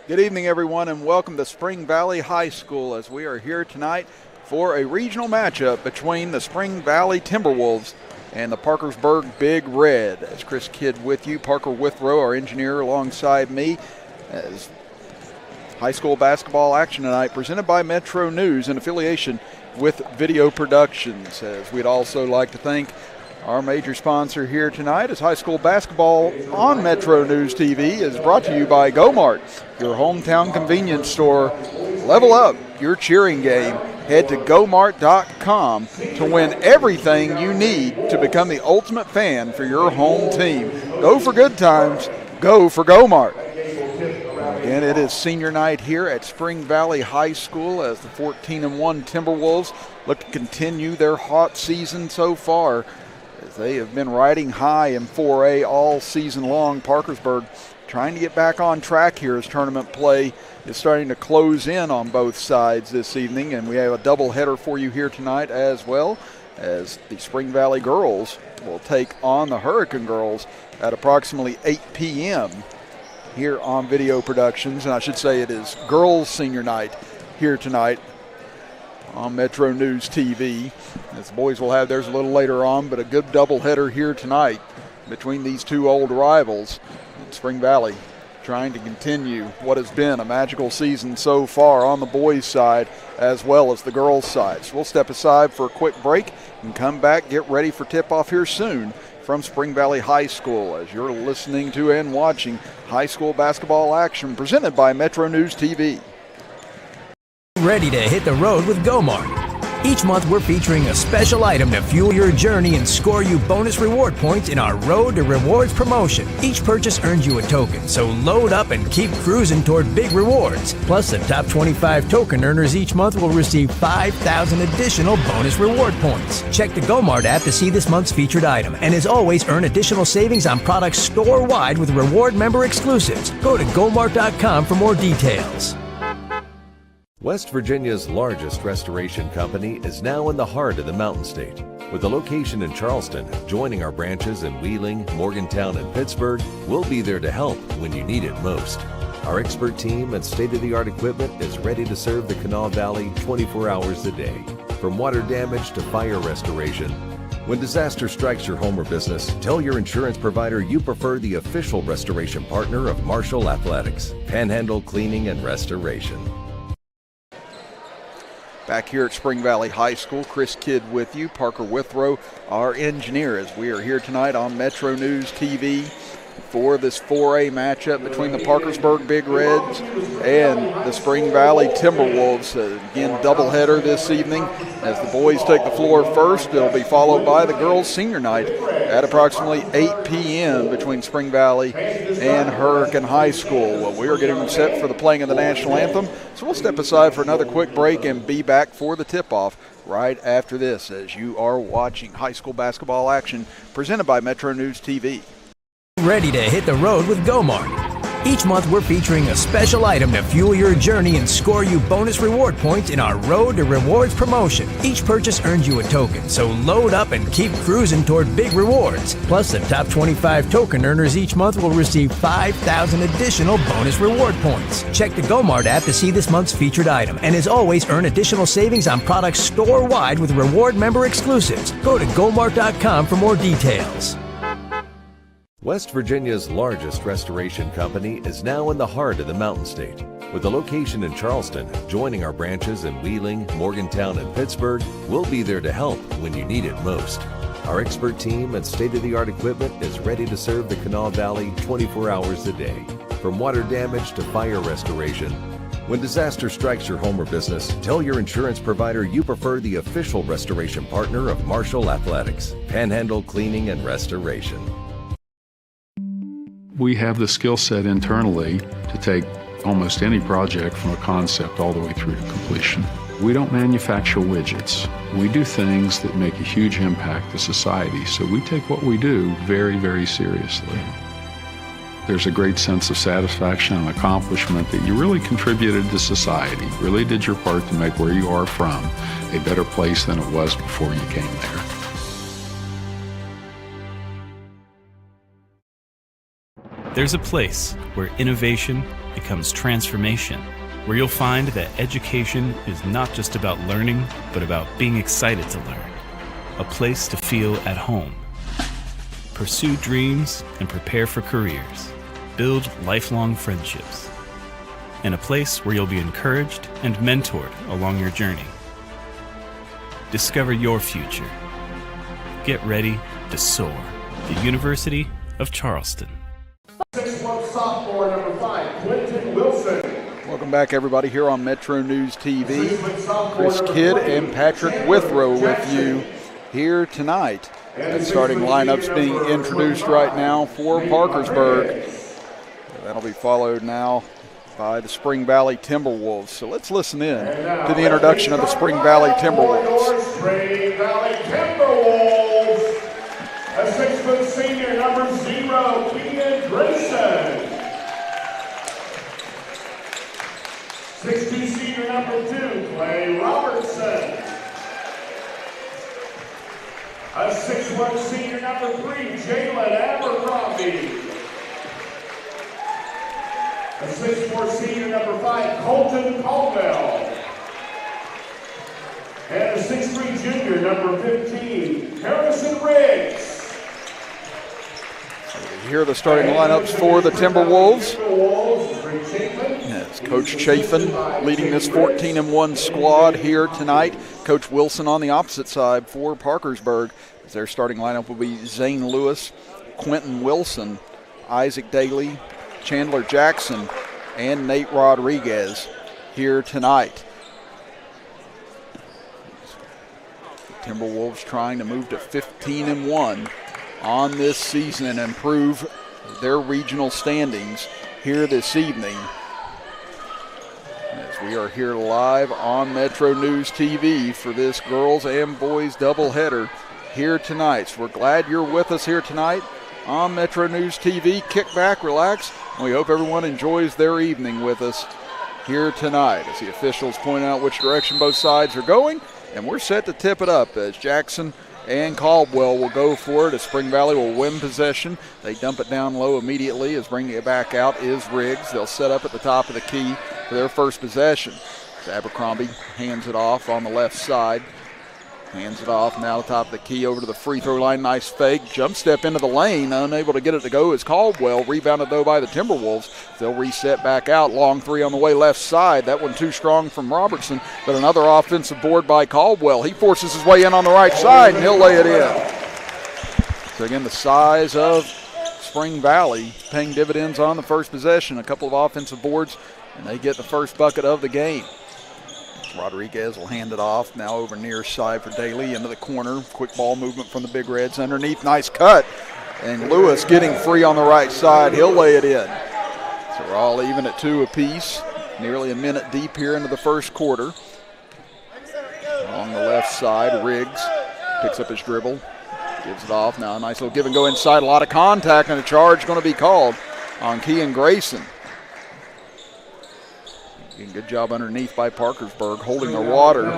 Good evening, everyone, and welcome to Spring Valley High School as we are here tonight for a regional matchup between the Spring Valley Timberwolves and the Parkersburg Big Red. As Chris Kidd with you, Parker Withrow, our engineer, alongside me, as high school basketball action tonight presented by Metro News in affiliation with Video Productions. As we'd also like to thank our major sponsor here tonight is high school basketball on Metro News TV is brought to you by GoMart, your hometown convenience store. Level up your cheering game. Head to GoMart.com to win everything you need to become the ultimate fan for your home team. Go for good times. Go for GoMart. Again, it is senior night here at Spring Valley High School as the 14-1 Timberwolves look to continue their hot season so far. They have been riding high in 4A all season long. Parkersburg trying to get back on track here as tournament play is starting to close in on both sides this evening. And we have a doubleheader for you here tonight as well, as the Spring Valley girls will take on the Hurricane girls at approximately 8 p.m. here on Video Productions. And I should say it is girls senior night here tonight on Metro News TV. As the boys will have theirs a little later on, but a good doubleheader here tonight between these two old rivals. And Spring Valley trying to continue what has been a magical season so far on the boys' side as well as the girls' side. So we'll step aside for a quick break and come back, get ready for tip-off here soon from Spring Valley High School as you're listening to and watching high school basketball action presented by Metro News TV. Ready to hit the road with GoMart. Each month we're featuring a special item to fuel your journey and score you bonus reward points in our Road to Rewards promotion. Each purchase earns you a token, so load up and keep cruising toward big rewards. Plus, the top 25 token earners each month will receive 5,000 additional bonus reward points. Check the GoMart app to see this month's featured item, and as always, earn additional savings on products store-wide with reward member exclusives. Go to GoMart.com for more details. West Virginia's largest restoration company is now in the heart of the Mountain State. With a location in Charleston, joining our branches in Wheeling, Morgantown, and Pittsburgh, we'll be there to help when you need it most. Our expert team and state-of-the-art equipment is ready to serve the Kanawha Valley 24 hours a day. From water damage to fire restoration. When disaster strikes your home or business, tell your insurance provider you prefer the official restoration partner of Marshall Athletics, Panhandle Cleaning and Restoration. Back here at Spring Valley High School, Chris Kidd with you, Parker Withrow, our engineer, as we are here tonight on Metro News TV for this 4A matchup between the Parkersburg Big Reds and the Spring Valley Timberwolves. Again, doubleheader this evening as the boys take the floor first. It'll be followed by the girls' senior night at approximately 8 p.m. between Spring Valley and Hurricane High School. Well, we are getting them set for the playing of the national anthem, so we'll step aside for another quick break and be back for the tip-off right after this as you are watching high school basketball action presented by Metro News TV. Ready to hit the road with GoMart. Each month we're featuring a special item to fuel your journey and score you bonus reward points in our Road to Rewards promotion. Each purchase earns you a token, so load up and keep cruising toward big rewards. Plus, the top 25 token earners each month will receive 5,000 additional bonus reward points. Check the GoMart app to see this month's featured item, and as always, earn additional savings on products store-wide with reward member exclusives. Go to GoMart.com for more details. West Virginia's largest restoration company is now in the heart of the Mountain State. With a location in Charleston, joining our branches in Wheeling, Morgantown, and Pittsburgh, we'll be there to help when you need it most. Our expert team and state-of-the-art equipment is ready to serve the Kanawha Valley 24 hours a day. From water damage to fire restoration. When disaster strikes your home or business, tell your insurance provider you prefer the official restoration partner of Marshall Athletics, Panhandle Cleaning and Restoration. We have the skill set internally to take almost any project from a concept all the way through to completion. We don't manufacture widgets. We do things that make a huge impact to society, so we take what we do very, very seriously. There's a great sense of satisfaction and accomplishment that you really contributed to society, really did your part to make where you are from a better place than it was before you came there. There's a place where innovation, becomes transformation, where you'll find that education is not just about learning, but about being excited to learn. A place to feel at home. Pursue dreams and prepare for careers. Build lifelong friendships. And a place where you'll be encouraged and mentored along your journey. Discover your future. Get ready to soar. The University of Charleston. 6'1" sophomore, number 5, Quentin Wilson. Welcome back, everybody, here on Metro News TV. Chris Kidd and Patrick Withrow with you here tonight. The starting lineups being introduced right now for Parkersburg. That'll be followed now by the Spring Valley Timberwolves. So let's listen in to the introduction of the Spring Valley Timberwolves. Spring Valley Timberwolves. A 6' senior, number 0, Keegan Grayson. 6'2" senior, number 2, Clay Robertson. A 6'1" senior, number 3, Jalen Abercrombie. A 6'4" senior, number 5, Colton Caldwell. And a 6'3" junior, number 15, Harrison Riggs. Here are the starting lineups for the Timberwolves. It's Coach Chafin leading this 14-1 squad here tonight. Coach Wilson on the opposite side for Parkersburg. Their starting lineup will be Zane Lewis, Quentin Wilson, Isaac Daly, Chandler Jackson, and Nate Rodriguez here tonight. The Timberwolves trying to move to 15-1 on this season and improve their regional standings here this evening. As we are here live on Metro News TV for this girls and boys doubleheader here tonight. So we're glad you're with us here tonight on Metro News TV. Kick back, relax, and we hope everyone enjoys their evening with us here tonight as the officials point out which direction both sides are going, and we're set to tip it up as Jackson and Caldwell will go for it as Spring Valley will win possession. They dump it down low immediately as bringing it back out is Riggs. They'll set up at the top of the key for their first possession. Abercrombie hands it off on the left side. Hands it off now top of the key over to the free throw line. Nice fake. Jump step into the lane. Unable to get it to go is Caldwell. Rebounded though by the Timberwolves. They'll reset back out. Long three on the way left side. That one too strong from Robertson. But another offensive board by Caldwell. He forces his way in on the right side and he'll lay it in. So again, the size of Spring Valley paying dividends on the first possession. A couple of offensive boards and they get the first bucket of the game. Rodriguez will hand it off now over near side for Daly into the corner. Quick ball movement from the Big Reds underneath. Nice cut. And Lewis getting free on the right side. He'll lay it in. So we're all even at 2 apiece. Nearly a minute deep here into the first quarter. Along the left side, Riggs picks up his dribble. Gives it off. Now a nice little give and go inside. A lot of contact and a charge going to be called on Keegan Grayson. Good job underneath by Parkersburg, holding their water,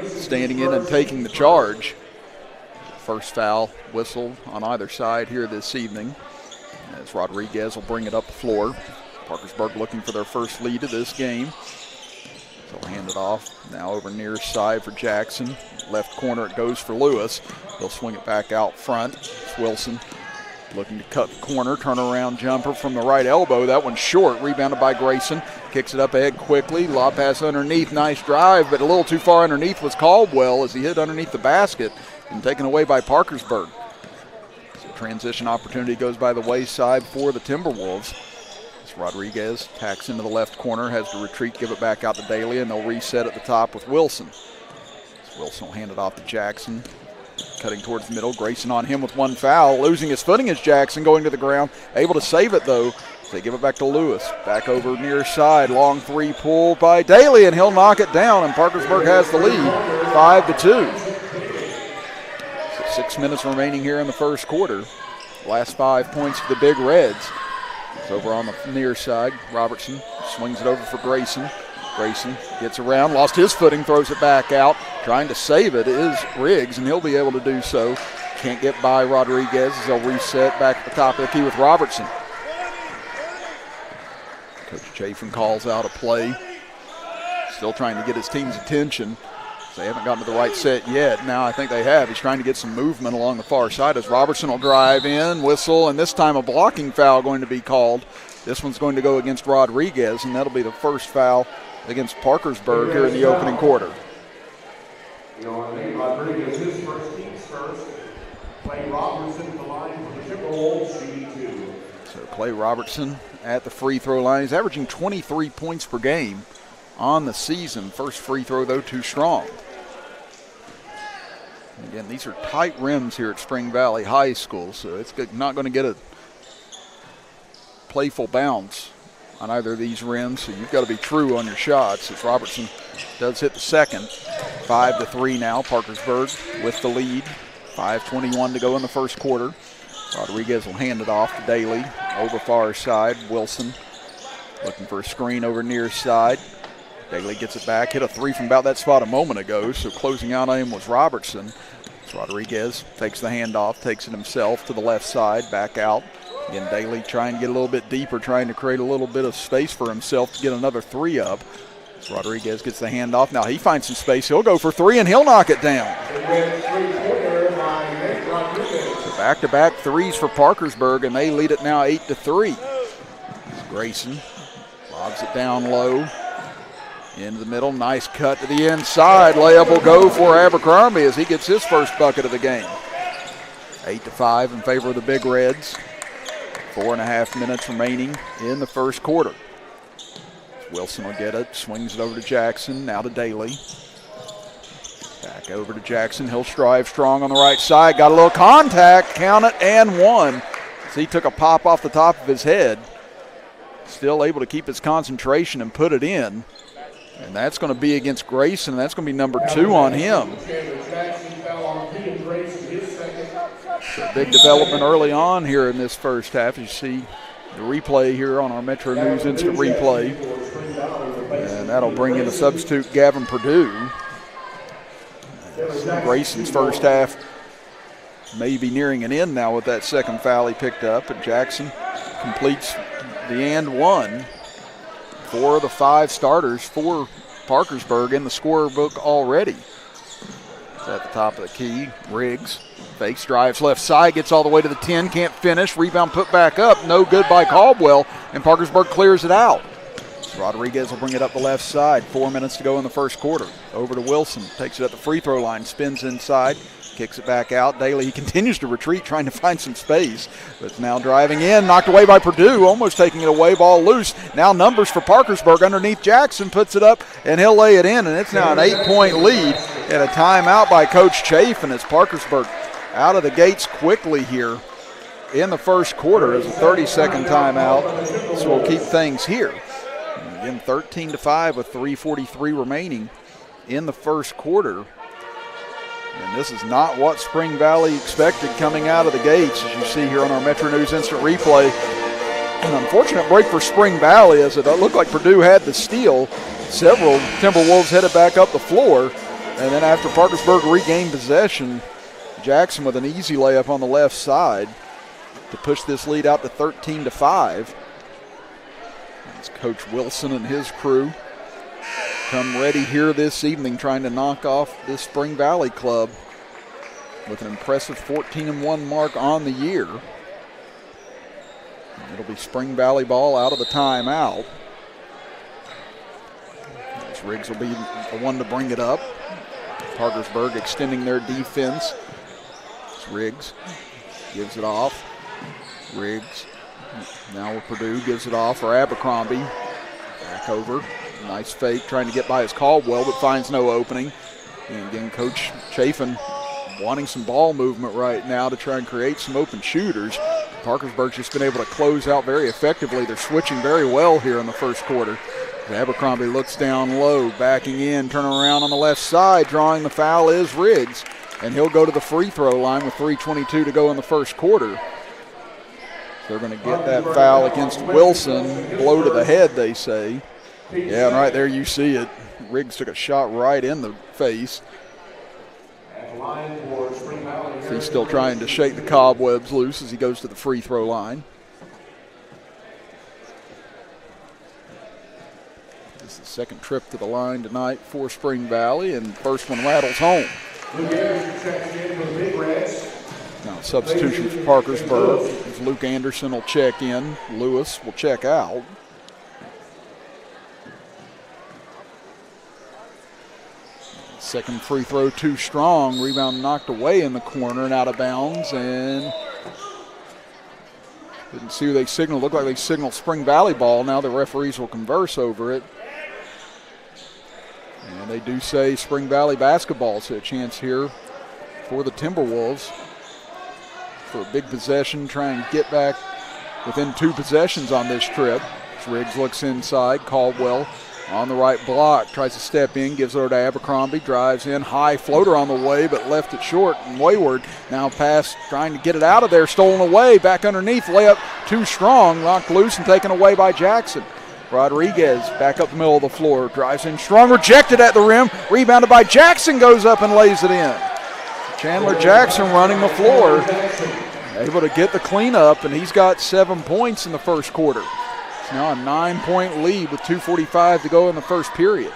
standing in and taking the charge. First foul whistled on either side here this evening as Rodriguez will bring it up the floor. Parkersburg looking for their first lead of this game. So they'll hand it off now over near side for Jackson. Left corner it goes for Lewis. They'll swing it back out front. It's Wilson looking to cut the corner, turnaround jumper from the right elbow. That one's short, rebounded by Grayson. Kicks it up ahead quickly. Lob pass underneath, nice drive, but a little too far underneath was Caldwell as he hit underneath the basket and taken away by Parkersburg. So transition opportunity goes by the wayside for the Timberwolves. As Rodriguez tacks into the left corner, has to retreat, give it back out to Daly, and they'll reset at the top with Wilson. So Wilson will hand it off to Jackson. Cutting towards the middle, Grayson on him with one foul. Losing his footing is Jackson, going to the ground. Able to save it though. They give it back to Lewis. Back over near side. Long three pulled by Daly, and he'll knock it down, and Parkersburg has the lead, 5-2. So 6 minutes remaining here in the first quarter. Last 5 points for the Big Reds. It's over on the near side. Robertson swings it over for Grayson. Grayson gets around, lost his footing, throws it back out. Trying to save it is Riggs, and he'll be able to do so. Can't get by Rodriguez as they'll reset back at the top of the key with Robertson. Coach Chafin calls out a play. Still trying to get his team's attention. They haven't gotten to the right set yet. Now I think they have. He's trying to get some movement along the far side as Robertson will drive in, whistle, and this time a blocking foul going to be called. This one's going to go against Rodriguez, and that'll be the first foul against Parkersburg here in the opening quarter. Rodriguez, his first, team's first. Clay Robertson to the line for the Timberwolves, shooting 2. So Clay Robertson at the free throw line. He's averaging 23 points per game on the season. First free throw, though, too strong. Again, these are tight rims here at Spring Valley High School, so it's not going to get a playful bounce on either of these rims, so you've got to be true on your shots as Robertson does hit the second. 5-3 now, Parkersburg with the lead. 5:21 to go in the first quarter. Rodriguez will hand it off to Daly over far side. Wilson looking for a screen over near side. Daly gets it back, hit a 3 from about that spot a moment ago, so closing out on him was Robertson. So Rodriguez takes the handoff, takes it himself to the left side, back out. Again, Daly trying to get a little bit deeper, trying to create a little bit of space for himself to get another 3 up. So Rodriguez gets the handoff. Now he finds some space. He'll go for 3, and he'll knock it down. So back-to-back 3s for Parkersburg, and they lead it now 8-3. Grayson lobs it down low. Into the middle, nice cut to the inside. Layup will go for Abercrombie as he gets his first bucket of the game. 8-5 in favor of the Big Reds. 4.5 minutes remaining in the first quarter. Wilson will get it, swings it over to Jackson, now to Daly. Back over to Jackson, he'll strive strong on the right side. Got a little contact, count it, and 1. So he took a pop off the top of his head. Still able to keep his concentration and put it in. And that's going to be against Grayson, and that's going to be number 2 on him. So big development early on here in this first half. You see the replay here on our METRONEWS instant replay. And that'll bring in a substitute, Gavin Perdue. Grayson's first half may be nearing an end now with that second foul he picked up, and Jackson completes the and 1. 4 of the 5 starters for Parkersburg in the scorebook already. It's at the top of the key. Riggs fakes, drives left side, gets all the way to the 10, can't finish. Rebound put back up, no good by Caldwell, and Parkersburg clears it out. Rodriguez will bring it up the left side. 4 minutes to go in the first quarter. Over to Wilson, takes it at the free throw line, spins inside, kicks it back out. Daly, he continues to retreat, trying to find some space, but it's now driving in, knocked away by Perdue, almost taking it away, ball loose. Now numbers for Parkersburg underneath Jackson, puts it up, and he'll lay it in, and it's now an 8-point lead, and a timeout by Coach Chafin as Parkersburg out of the gates quickly here in the first quarter as a 30-second timeout, so we'll keep things here. And again, 13-5 with 3:43 remaining in the first quarter. And this is not what Spring Valley expected coming out of the gates, as you see here on our METRONEWS instant replay. An unfortunate break for Spring Valley, as it looked like Perdue had the steal. Several Timberwolves headed back up the floor, and then after Parkersburg regained possession, Jackson with an easy layup on the left side to push this lead out to 13-5. As Coach Wilson and his crew come ready here this evening, trying to knock off this Spring Valley club with an impressive 14-1 mark on the year. It'll be Spring Valley ball out of the timeout. As Riggs will be the one to bring it up. Parkersburg extending their defense. As Riggs gives it off. Riggs now with Perdue, gives it off for Abercrombie. Back over. Nice fake, trying to get by his Caldwell, but finds no opening. And again, Coach Chafin wanting some ball movement right now to try and create some open shooters. Parkersburg's just been able to close out very effectively. They're switching very well here in the first quarter. Abercrombie looks down low, backing in, turning around on the left side. Drawing the foul is Riggs, and he'll go to the free throw line with 3:22 to go in the first quarter. They're going to get that foul against Wilson. Blow to the head, they say. Yeah, and right there you see it. Riggs took a shot right in the face. He's still trying to shake the cobwebs loose as he goes to the free throw line. Second trip to the line tonight for Spring Valley, and first one rattles home. Now substitution for Parkersburg. Luke Anderson will check in. Lewis will check out. Second free throw too strong. Rebound knocked away in the corner and out of bounds. And didn't see who they signaled. Looked like they signaled Spring Valley ball. Now the referees will converse over it. And they do say Spring Valley basketball. So a chance here for the Timberwolves for a big possession. Try and get back within 2 possessions on this trip. Riggs looks inside. Caldwell on the right block, tries to step in, gives it over to Abercrombie, drives in, high floater on the way, but left it short and wayward. Now pass, trying to get it out of there, stolen away, back underneath, layup too strong, knocked loose and taken away by Jackson. Rodriguez back up the middle of the floor, drives in strong, rejected at the rim, rebounded by Jackson, goes up and lays it in. Chandler Jackson running the floor, able to get the cleanup, and he's got 7 points in the first quarter. It's now a 9-point lead with 2:45 to go in the first period.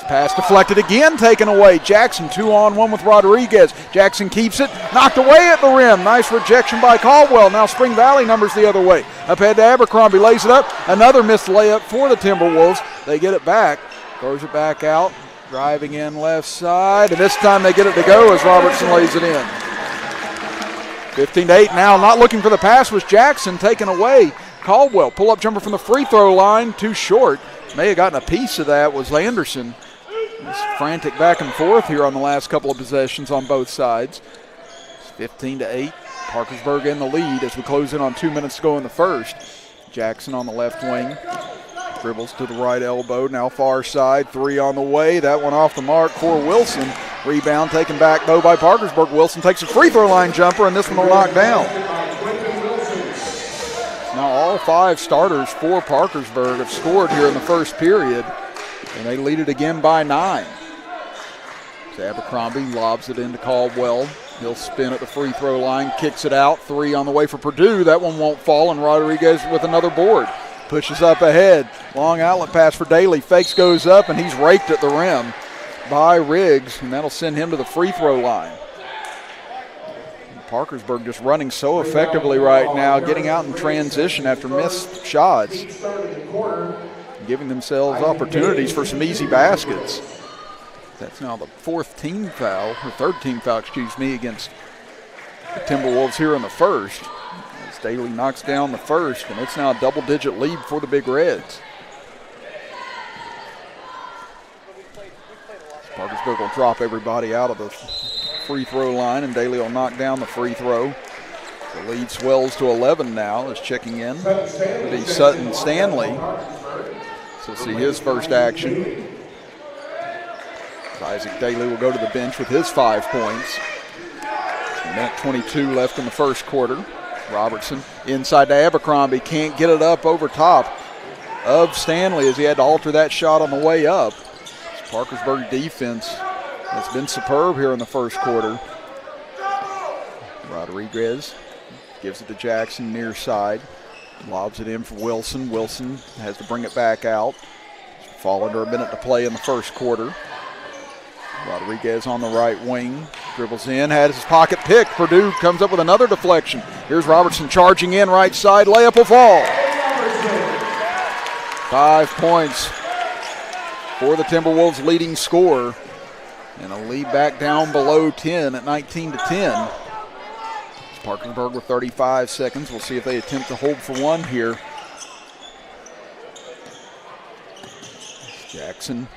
Pass deflected again, taken away. Jackson 2-on-1 with Rodriguez. Jackson keeps it, knocked away at the rim. Nice rejection by Caldwell. Now Spring Valley numbers the other way. Up ahead to Abercrombie, lays it up. Another missed layup for the Timberwolves. They get it back, throws it back out, driving in left side, and this time they get it to go as Robertson lays it in. 15-8 now. Not looking for the pass was Jackson, taken away. Caldwell, pull-up jumper from the free throw line, too short. May have gotten a piece of that was Anderson. It's frantic back and forth here on the last couple of possessions on both sides. It's 15-8. Parkersburg in the lead as we close in on 2 minutes to go in the first. Jackson on the left wing. Dribbles to the right elbow, now far side. 3 on the way. That one off the mark for Wilson. Rebound taken back, though, by Parkersburg. Wilson takes a free throw line jumper, and this one will knock down. Now all 5 starters for Parkersburg have scored here in the first period, and they lead it again by 9. So Abercrombie lobs it into Caldwell. He'll spin at the free throw line, kicks it out. 3 on the way for Purdue. That one won't fall, and Rodriguez with another board. Pushes up ahead. Long outlet pass for Daly. Fakes, goes up, and he's raked at the rim by Riggs, and that'll send him to the free throw line. Parkersburg just running so effectively right now, getting out in transition after missed shots, giving themselves opportunities for some easy baskets. That's now the 4th team foul, or 3rd team foul, against the Timberwolves here in the first. As Daly knocks down the first, and it's now a double-digit lead for the Big Reds. Parkersburg will drop everybody out of the free throw line, and Daly will knock down the free throw. The lead swells to 11 now. Is checking in will be Sutton Stanley. So we'll see his first action. Isaac Daly will go to the bench with his 5 points. Minute 22 left in the first quarter. Robertson inside to Abercrombie, can't get it up over top of Stanley as he had to alter that shot on the way up. Parkersburg defense has been superb here in the first quarter. Rodriguez gives it to Jackson near side. Lobs it in for Wilson. Wilson has to bring it back out. Fall under a minute to play in the first quarter. Rodriguez on the right wing. Dribbles in, has his pocket picked. Purdue comes up with another deflection. Here's Robertson charging in right side. Layup will fall. 5 points for the Timberwolves' leading scorer. And a lead back down below 10 at 19-10. Parkersburg with 35 seconds. We'll see if they attempt to hold for one here. Jackson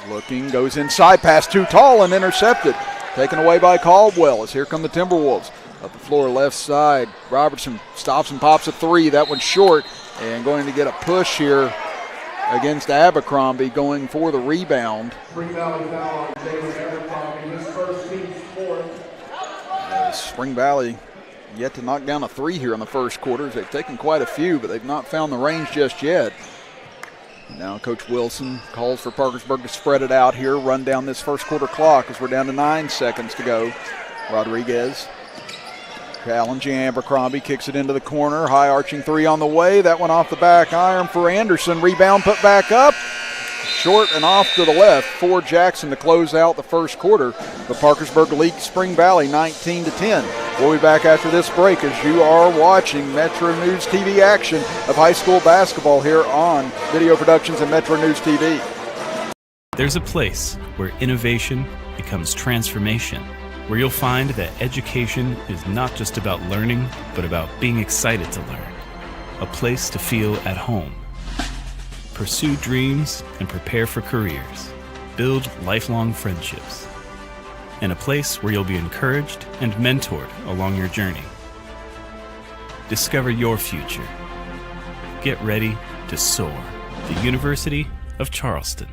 looking, goes inside, pass too tall and intercepted. Taken away by Caldwell as here come the Timberwolves. Up the floor left side, Robertson stops and pops a 3. That one's short, and going to get a push here against Abercrombie, going for the rebound. Spring Valley yet to knock down a 3 here in the first quarter. They've taken quite a few, but they've not found the range just yet. Now Coach Wilson calls for Parkersburg to spread it out here, run down this first quarter clock as we're down to 9 seconds to go. Rodriguez challenging Abercrombie, kicks it into the corner, high arching 3 on the way. That one off the back iron for Anderson. Rebound put back up. short and off to the left for Jackson to close out the first quarter. The Parkersburg leads Spring Valley 19-10. We'll be back after this break as you are watching Metro News TV action of high school basketball here on Video Productions and Metro News TV. There's a place where innovation becomes transformation, where you'll find that education is not just about learning, but about being excited to learn. A place to feel at home. Pursue dreams and prepare for careers. Build lifelong friendships. And a place where you'll be encouraged and mentored along your journey. Discover your future. Get ready to soar. The University of Charleston.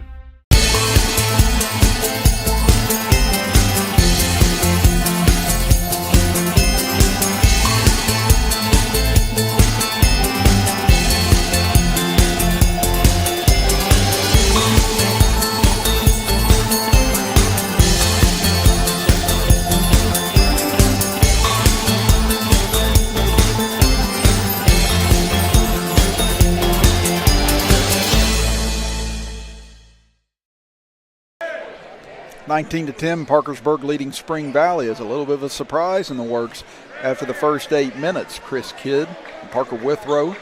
(19-10), Parkersburg leading Spring Valley is a little bit of a surprise in the works after the first 8 minutes. Chris Kidd and Parker Withrow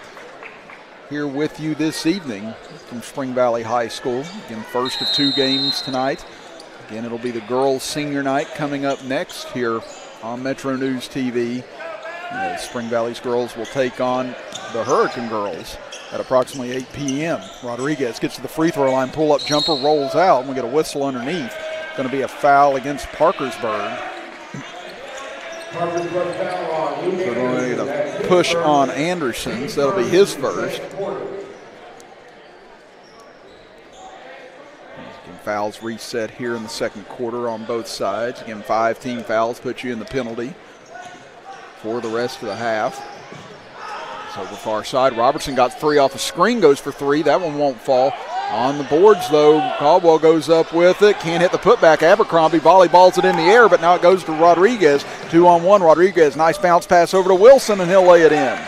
here with you this evening from Spring Valley High School. Again, first of 2 games tonight. Again, it'll be the girls' senior night coming up next here on Metro News TV. Spring Valley's girls will take on the Hurricane girls at approximately 8 p.m. Rodriguez gets to the free throw line, pull-up jumper, rolls out, and we get a whistle underneath. Going to be a foul against Parkersburg. They're going to push on Anderson, so that'll be his first. Fouls reset here in the second quarter on both sides. Again, 5 team fouls put you in the penalty for the rest of the half. So the far side, Robertson got 3 off a screen, goes for 3. That one won't fall. On the boards, though, Caldwell goes up with it. Can't hit the putback. Abercrombie volleyballs it in the air, but now it goes to Rodriguez. 2-on-1. Rodriguez, nice bounce pass over to Wilson, and he'll lay it in.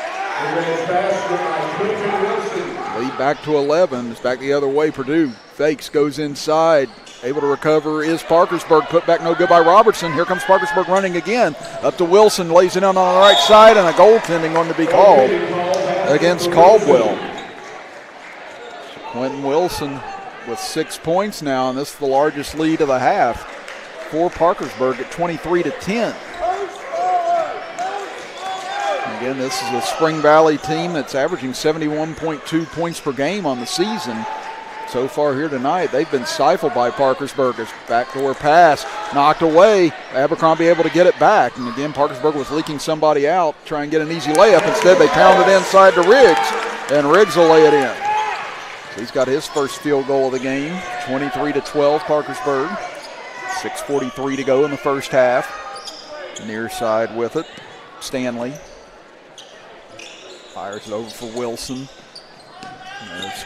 Lead back to 11. It's back the other way. Purdue fakes, goes inside. Able to recover is Parkersburg. Put back no good by Robertson. Here comes Parkersburg running again. Up to Wilson, lays it in on the right side, and a goaltending going to be called against Caldwell. Quentin Wilson with 6 points now, and this is the largest lead of the half for Parkersburg at 23-10. Again, this is a Spring Valley team that's averaging 71.2 points per game on the season. So far here tonight, they've been stifled by Parkersburg. It's backdoor pass, knocked away. Abercrombie able to get it back. And again, Parkersburg was leaking somebody out, try and get an easy layup. Instead, they pound it inside to Riggs, and Riggs will lay it in. So he's got his first field goal of the game, 23-12 Parkersburg. 6:43 to go in the first half. Near side with it, Stanley. Fires it over for Wilson.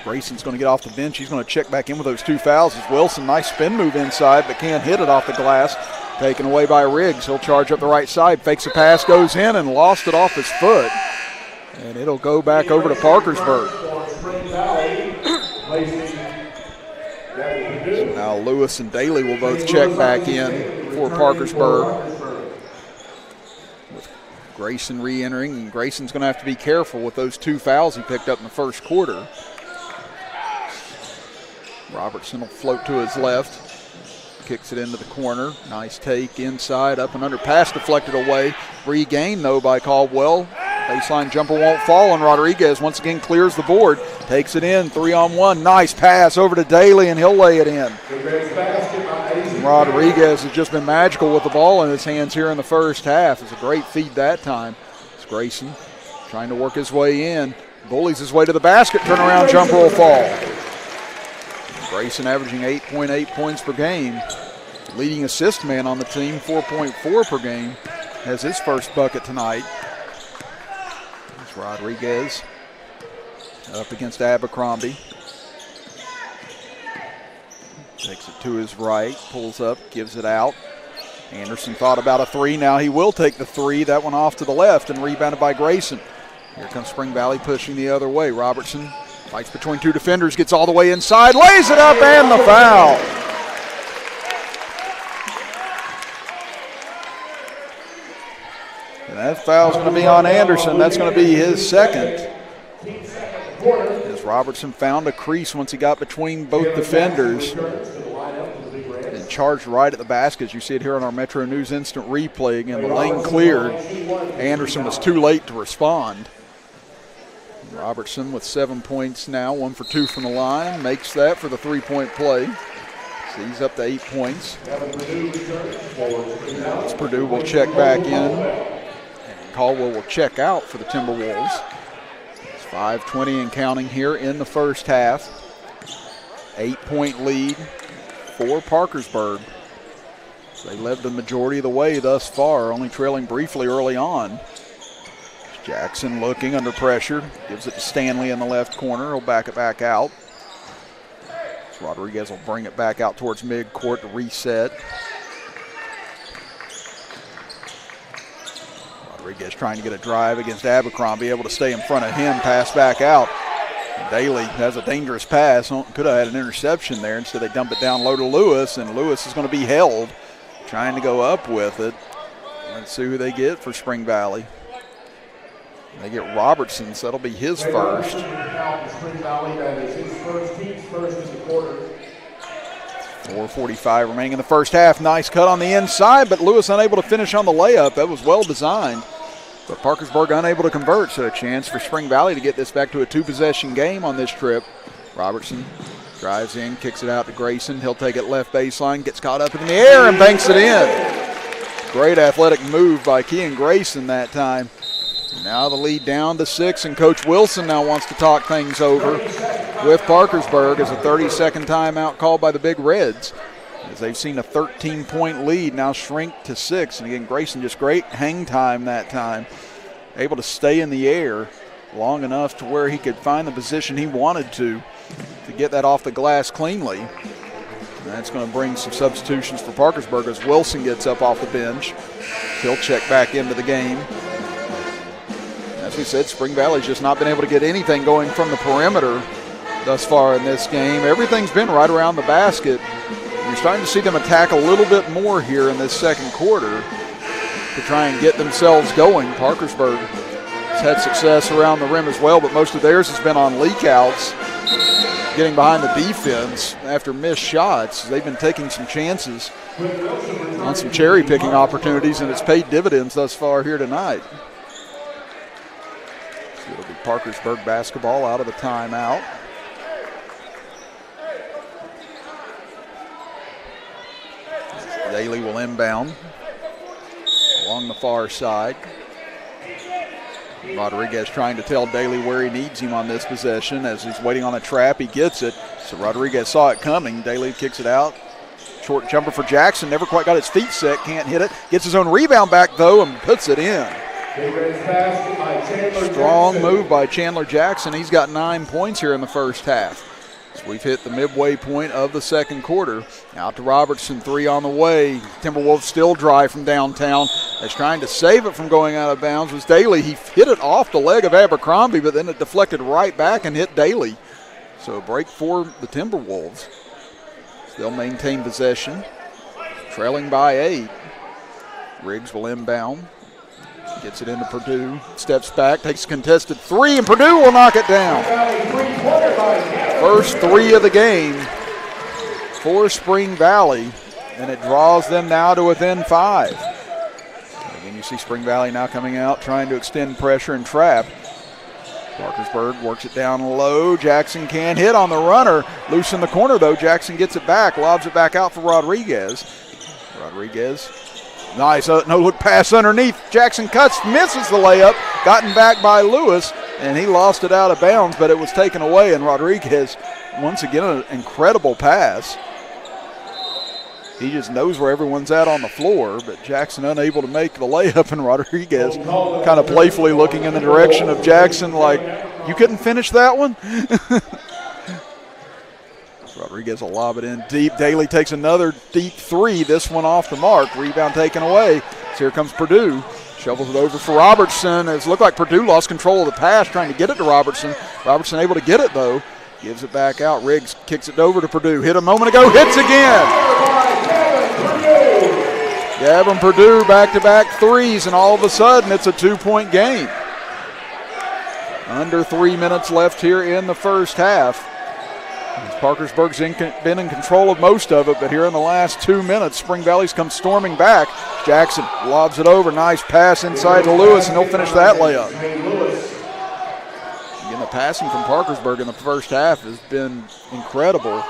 Grayson's going to get off the bench. He's going to check back in with those 2 fouls. As Wilson, nice spin move inside, but can't hit it off the glass. Taken away by Riggs. He'll charge up the right side, fakes a pass, goes in, and lost it off his foot. And it'll go back over to Parkersburg. So now Lewis and Daly will both check back in for Parkersburg. With Grayson re-entering, and Grayson's going to have to be careful with those 2 fouls he picked up in the first quarter. Robertson will float to his left, kicks it into the corner. Nice take inside, up and under, pass deflected away. Regained, though, by Caldwell. Baseline jumper won't fall, and Rodriguez once again clears the board. Takes it in, 3-on-1. Nice pass over to Daly, and he'll lay it in. Rodriguez has just been magical with the ball in his hands here in the first half. It's a great feed that time. It's Grayson trying to work his way in. Bullies his way to the basket. Turnaround jumper will fall. Grayson averaging 8.8 points per game. Leading assist man on the team, 4.4 per game. Has his first bucket tonight. It's Rodriguez up against Abercrombie. Takes it to his right, pulls up, gives it out. Anderson thought about a 3. Now he will take the 3. That one off to the left and rebounded by Grayson. Here comes Spring Valley pushing the other way. Robertson Fights between two defenders, gets all the way inside, lays it up, and the foul. And that foul's going to be on Anderson. That's going to be his second. As Robertson found a crease once he got between both defenders and charged right at the basket. As you see it here on our Metro News instant replay. Again, the lane cleared. Anderson was too late to respond. Robertson with 7 points now, 1 for 2 from the line, makes that for the three-point play. So he's up to 8 points. As Purdue will check back in, and Caldwell will check out for the Timberwolves. It's 5:20 and counting here in the first half. 8-point lead for Parkersburg. So they led the majority of the way thus far, only trailing briefly early on. Jackson looking under pressure, gives it to Stanley in the left corner. He'll back it back out. So Rodriguez will bring it back out towards midcourt to reset. Rodriguez trying to get a drive against Abercrombie, able to stay in front of him, pass back out. Daly has a dangerous pass, could have had an interception there. Instead they dump it down low to Lewis, and Lewis is going to be held, trying to go up with it. Let's see who they get for Spring Valley. They get Robertson, so that'll be his first. 4:45 remaining in the first half. Nice cut on the inside, but Lewis unable to finish on the layup. That was well designed, but Parkersburg unable to convert, so a chance for Spring Valley to get this back to a two-possession game on this trip. Robertson drives in, kicks it out to Grayson. He'll take it left baseline, gets caught up in the air and banks it in. Great athletic move by Kean Grayson that time. Now the lead down to 6, and Coach Wilson now wants to talk things over with Parkersburg as a 30-second timeout called by the Big Reds, as they've seen a 13-point lead now shrink to 6. And again, Grayson just great hang time that time, able to stay in the air long enough to where he could find the position he wanted to get that off the glass cleanly. And that's going to bring some substitutions for Parkersburg as Wilson gets up off the bench. He'll check back into the game. As we said, Spring Valley's just not been able to get anything going from the perimeter thus far in this game. Everything's been right around the basket. You're starting to see them attack a little bit more here in this second quarter to try and get themselves going. Parkersburg has had success around the rim as well, but most of theirs has been on leak-outs, getting behind the defense after missed shots. They've been taking some chances on some cherry-picking opportunities, and it's paid dividends thus far here tonight. It'll be Parkersburg basketball out of the timeout. Daly will inbound along the far side. Rodriguez trying to tell Daly where he needs him on this possession. As he's waiting on a trap, he gets it. So Rodriguez saw it coming. Daly kicks it out. Short jumper for Jackson. Never quite got his feet set. Can't hit it. Gets his own rebound back, though, and puts it in. Strong move by Chandler Jackson. He's got 9 points here in the first half. So we've hit the midway point of the second quarter. Out to Robertson, 3 on the way. Timberwolves still dry from downtown. As trying to save it from going out of bounds was Daly. He hit it off the leg of Abercrombie, but then it deflected right back and hit Daly. So a break for the Timberwolves. They'll maintain possession, trailing by 8. Riggs will inbound. Gets it into Purdue, steps back, takes a contested 3, and Purdue will knock it down. First 3 of the game for Spring Valley, and it draws them now to within 5. Again, you see Spring Valley now coming out, trying to extend pressure and trap. Parkersburg works it down low. Jackson can't hit on the runner. Loose in the corner, though. Jackson gets it back, lobs it back out for Rodriguez. Rodriguez. Nice no-look pass underneath. Jackson cuts, misses the layup, gotten back by Lewis, and he lost it out of bounds, but it was taken away, and Rodriguez, once again, an incredible pass. He just knows where everyone's at on the floor, but Jackson unable to make the layup, and Rodriguez kind of playfully looking in the direction of Jackson like, you couldn't finish that one? Rodriguez will lob it in deep. Daly takes another deep 3, this one off the mark. Rebound taken away. So here comes Purdue. Shovels it over for Robertson. It looked like Purdue lost control of the pass, trying to get it to Robertson. Robertson able to get it, though. Gives it back out. Riggs kicks it over to Purdue. Hit a moment ago, hits again. Gavin Purdue back-to-back threes, and all of a sudden it's a 2-point game. Under 3 minutes left here in the first half. Parkersburg's been in control of most of it, but here in the last 2 minutes, Spring Valley's come storming back. Jackson lobs it over. Nice pass inside to Lewis, and he'll finish that layup. Again, the passing from Parkersburg in the first half has been incredible.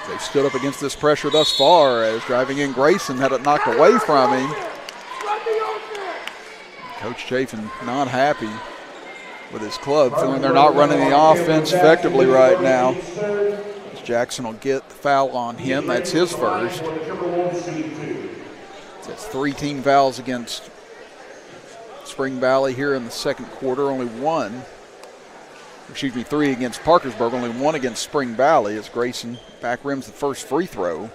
They've stood up against this pressure thus far, as driving in Grayson had it knocked away from him. Coach Chafin not happy with his club, feeling they're not running the offense effectively right now. Jackson will get the foul on him. That's his first. That's 3 team fouls against Spring Valley here in the second quarter. Only 3 against Parkersburg, only 1 against Spring Valley, as Grayson back rims the first free throw.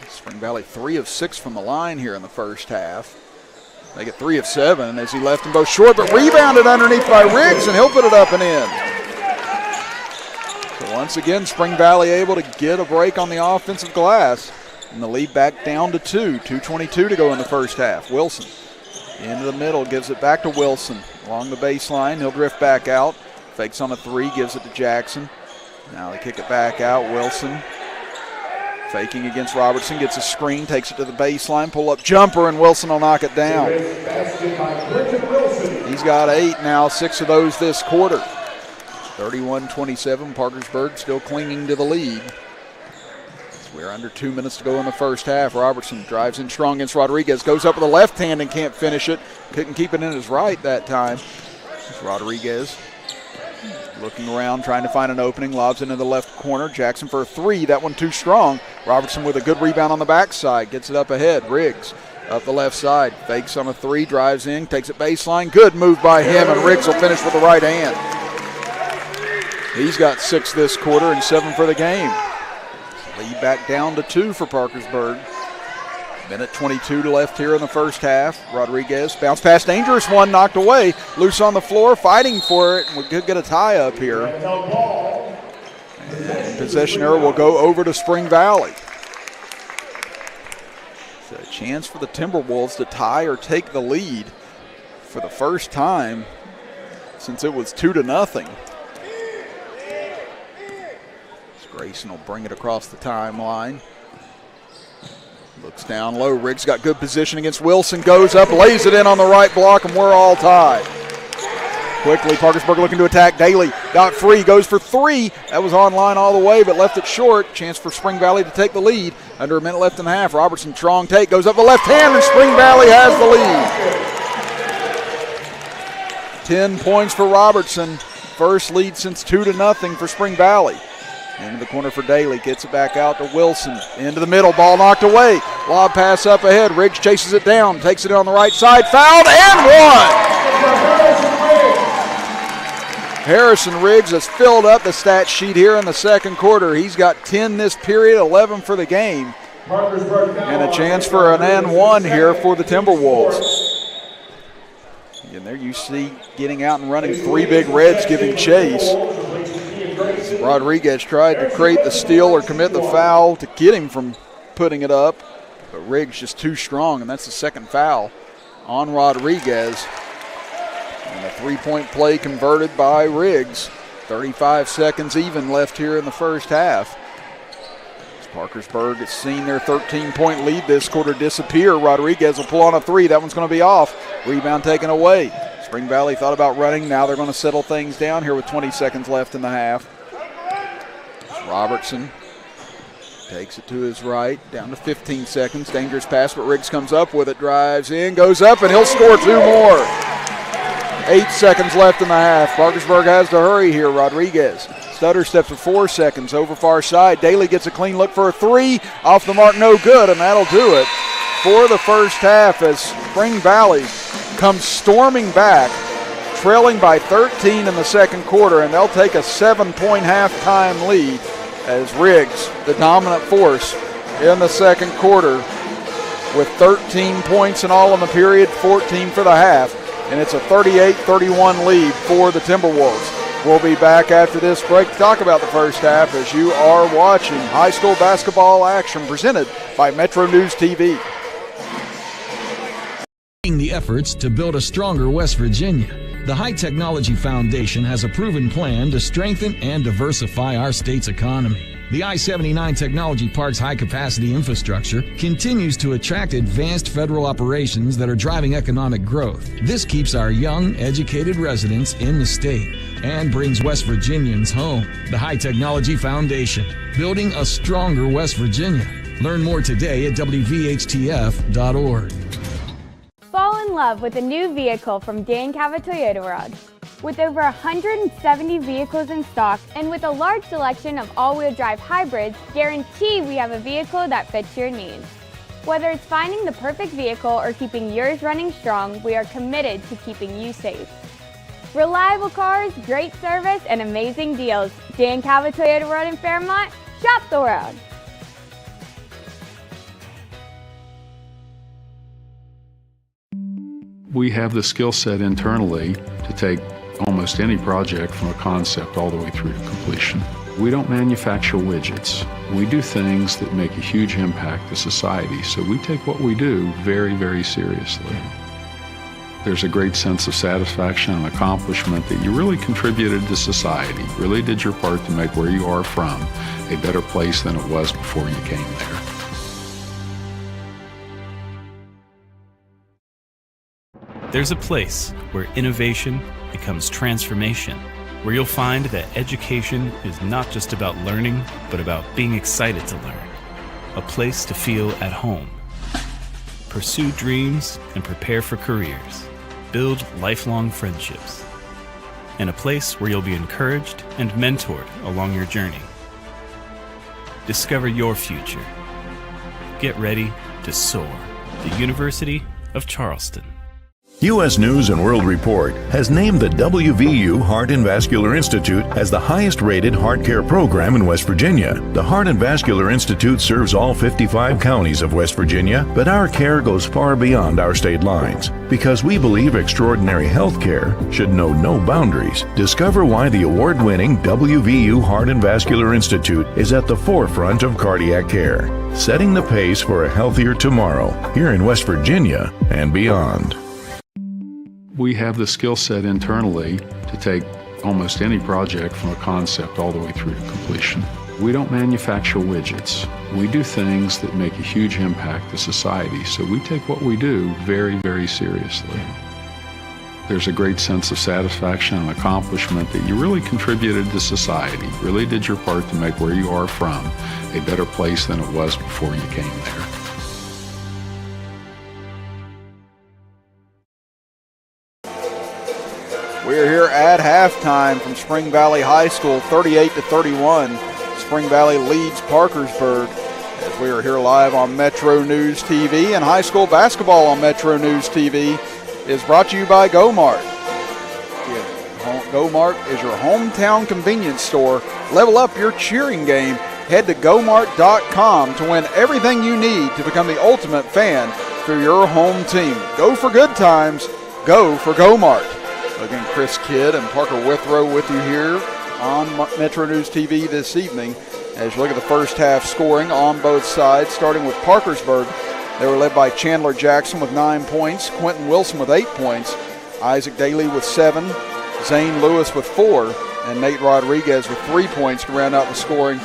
Spring Valley 3 of 6 from the line here in the first half. They get 3 of 7 as he left them both short, but rebounded underneath by Riggs, and he'll put it up and in. So once again, Spring Valley able to get a break on the offensive glass, and the lead back down to 2. 2:22 to go in the first half. Wilson into the middle, gives it back to Wilson. Along the baseline, he'll drift back out. Fakes on a 3, gives it to Jackson. Now they kick it back out. Wilson faking against Robertson, gets a screen, takes it to the baseline, pull-up jumper, and Wilson will knock it down. He's got 8 now, 6 of those this quarter. 31-27, Parkersburg still clinging to the lead. We're under 2 minutes to go in the first half. Robertson drives in strong against Rodriguez, goes up with the left hand and can't finish it. Couldn't keep it in his right that time. It's Rodriguez looking around, trying to find an opening, lobs into the left corner. Jackson for a 3, that one too strong. Robertson with a good rebound on the backside, gets it up ahead. Riggs up the left side, fakes on a 3, drives in, takes it baseline. Good move by him, and Riggs will finish with the right hand. He's got 6 this quarter and 7 for the game. Lead back down to 2 for Parkersburg. Minute 22 left here in the first half. Rodriguez, bounce pass, dangerous one, knocked away. Loose on the floor, fighting for it, and we could get a tie up here. And possession error will go over to Spring Valley. So a chance for the Timberwolves to tie or take the lead for the first time since it was 2-0. Grayson will bring it across the timeline. Looks down low. Riggs got good position against Wilson. Goes up, lays it in on the right block, and we're all tied. Quickly, Parkersburg looking to attack. Daly got free, goes for 3. That was on line all the way, but left it short. Chance for Spring Valley to take the lead. Under a minute left in the half. Robertson, strong take, goes up the left hand, and Spring Valley has the lead. 10 points for Robertson. First lead since 2-0 for Spring Valley. Into the corner for Daly, gets it back out to Wilson. Into the middle, ball knocked away. Lob pass up ahead. Riggs chases it down, takes it on the right side, fouled and 1. Harrison Riggs has filled up the stat sheet here in the second quarter. He's got 10 this period, 11 for the game. And a chance for an and 1 here for the Timberwolves. And there you see getting out and running 3 big Reds giving chase. Rodriguez tried to create the steal or commit the foul to get him from putting it up, but Riggs just too strong, and that's the second foul on Rodriguez. And a 3-point play converted by Riggs. 35 seconds even left here in the first half. As Parkersburg has seen their 13-point lead this quarter disappear. Rodriguez will pull on a 3. That one's going to be off. Rebound taken away. Spring Valley thought about running. Now they're going to settle things down here with 20 seconds left in the half. Robertson takes it to his right, down to 15 seconds. Dangerous pass, but Riggs comes up with it, drives in, goes up, and he'll score 2 more. 8 seconds left in the half. Parkersburg has to hurry here. Rodriguez stutter steps for 4 seconds over far side. Daly gets a clean look for a 3. Off the mark, no good, and that'll do it for the first half as Spring Valley comes storming back, trailing by 13 in the second quarter, and they'll take a 7-point halftime lead, as Riggs, the dominant force in the second quarter, with 13 points in all in the period, 14 for the half, and it's a 38-31 lead for the Timberwolves. We'll be back after this break to talk about the first half as you are watching high school basketball action presented by METRONEWS TV. The efforts to build a stronger West Virginia, the High Technology Foundation has a proven plan to strengthen and diversify our state's economy. The I-79 Technology Park's high-capacity infrastructure continues to attract advanced federal operations that are driving economic growth. This keeps our young, educated residents in the state and brings West Virginians home. The High Technology Foundation, building a stronger West Virginia. Learn more today at WVHTF.org. Fall in love with a new vehicle from Dan Cava Toyota World. With over 170 vehicles in stock and with a large selection of all-wheel drive hybrids, guarantee we have a vehicle that fits your needs. Whether it's finding the perfect vehicle or keeping yours running strong, we are committed to keeping you safe. Reliable cars, great service, and amazing deals. Dan Cava Toyota World in Fairmont, shop the world. We have the skill set internally to take almost any project from a concept all the way through to completion. We don't manufacture widgets. We do things that make a huge impact to society, so we take what we do very, very seriously. There's a great sense of satisfaction and accomplishment that you really contributed to society, really did your part to make where you are from a better place than it was before you came there. There's a place where innovation becomes transformation, where you'll find that education is not just about learning, but about being excited to learn. A place to feel at home. Pursue dreams and prepare for careers. Build lifelong friendships. And a place where you'll be encouraged and mentored along your journey. Discover your future. Get ready to soar. The University of Charleston. U.S. News & World Report has named the WVU Heart and Vascular Institute as the highest-rated heart care program in West Virginia. The Heart and Vascular Institute serves all 55 counties of West Virginia, but our care goes far beyond our state lines because we believe extraordinary health care should know no boundaries. Discover why the award-winning WVU Heart and Vascular Institute is at the forefront of cardiac care, setting the pace for a healthier tomorrow here in West Virginia and beyond. We have the skill set internally to take almost any project from a concept all the way through to completion. We don't manufacture widgets. We do things that make a huge impact to society, so we take what we do very, very seriously. There's a great sense of satisfaction and accomplishment that you really contributed to society, really did your part to make where you are from a better place than it was before you came there. We're here at halftime from Spring Valley High School, 38-31. Spring Valley leads Parkersburg as we are here live on METRONEWS TV. And high school basketball on METRONEWS TV is brought to you by GoMart. GoMart is your hometown convenience store. Level up your cheering game. Head to GoMart.com to win everything you need to become the ultimate fan for your home team. Go for good times. Go for GoMart. Again, Chris Kidd and Parker Withrow with you here on METRONEWS TV this evening as you look at the first half scoring on both sides, starting with Parkersburg. They were led by Chandler Jackson with 9 points, Quentin Wilson with 8 points, Isaac Daly with 7, Zane Lewis with 4, and Nate Rodriguez with 3 points to round out the scoring